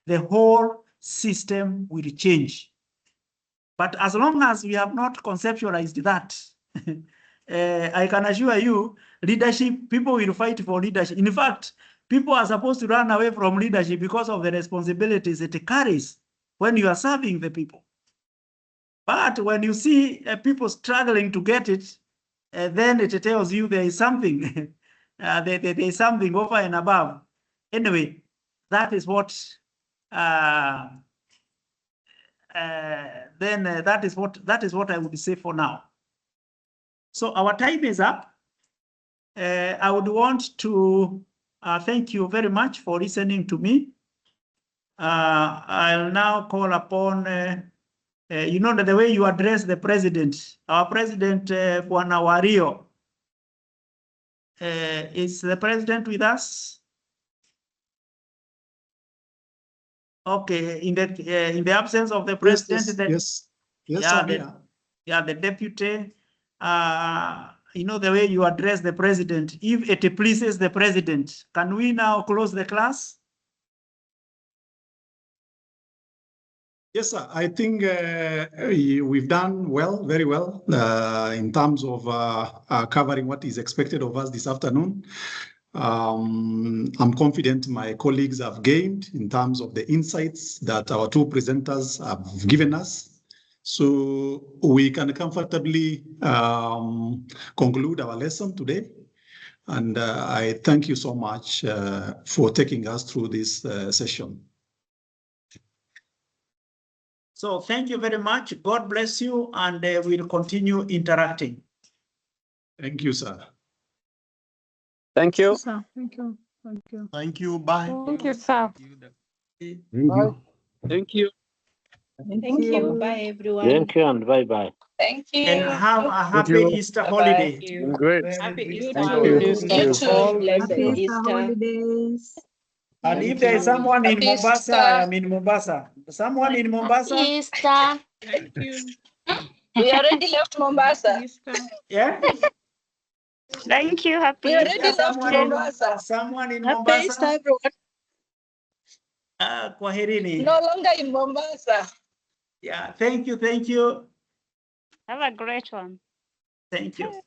[SPEAKER 9] the whole system will change. But as long as we have not conceptualized that, I can assure you, leadership, people will fight for leadership. In fact, people are supposed to run away from leadership because of the responsibilities it carries when you are serving the people. But when you see people struggling to get it, then it tells you there is something. There is something over and above. Anyway, that is what. That is what I would say for now. So our time is up. I would want to thank you very much for listening to me. I'll now call upon, you know, the way you address the president. Our president, Bwana Wario, is the president with us? Okay, in the absence of the president,
[SPEAKER 6] yes,
[SPEAKER 9] the deputy. You know, the way you address the president, if it pleases the president. Can we now close the class?
[SPEAKER 6] Yes, sir. I think we've done well, very well, in terms of covering what is expected of us this afternoon. I'm confident my colleagues have gained in terms of the insights that our two presenters have given us. So we can comfortably conclude our lesson today. And I thank you so much for taking us through this session.
[SPEAKER 9] So thank you very much. God bless you, and we'll continue interacting.
[SPEAKER 6] Thank you, sir.
[SPEAKER 18] Thank you.
[SPEAKER 10] Sir, thank you. Thank you.
[SPEAKER 19] Thank you. Bye.
[SPEAKER 10] Thank you, sir.
[SPEAKER 12] Thank you.
[SPEAKER 18] Thank you.
[SPEAKER 2] Thank you. Bye, everyone.
[SPEAKER 12] Thank you and bye-bye.
[SPEAKER 10] Thank you.
[SPEAKER 9] And have a happy Easter holiday.
[SPEAKER 12] Great.
[SPEAKER 2] Happy Easter.
[SPEAKER 12] Thank you.
[SPEAKER 2] You too. Blessed
[SPEAKER 10] Happy
[SPEAKER 2] Easter.
[SPEAKER 10] holidays.
[SPEAKER 9] And if there is someone in
[SPEAKER 10] Happy
[SPEAKER 9] Mombasa,
[SPEAKER 10] Easter.
[SPEAKER 9] I am in Mombasa. Someone in Mombasa?
[SPEAKER 10] Easter. Thank you. We already left Mombasa. Easter.
[SPEAKER 9] Yeah?
[SPEAKER 10] Thank you. Happy
[SPEAKER 2] We already
[SPEAKER 10] Easter.
[SPEAKER 2] left Mombasa.
[SPEAKER 9] Someone in
[SPEAKER 10] Happy
[SPEAKER 9] Mombasa?
[SPEAKER 10] Easter, everyone.
[SPEAKER 9] Kwaherini.
[SPEAKER 7] No longer in Mombasa.
[SPEAKER 9] Yeah, thank you, thank you.
[SPEAKER 20] Have a great one.
[SPEAKER 9] Thank you.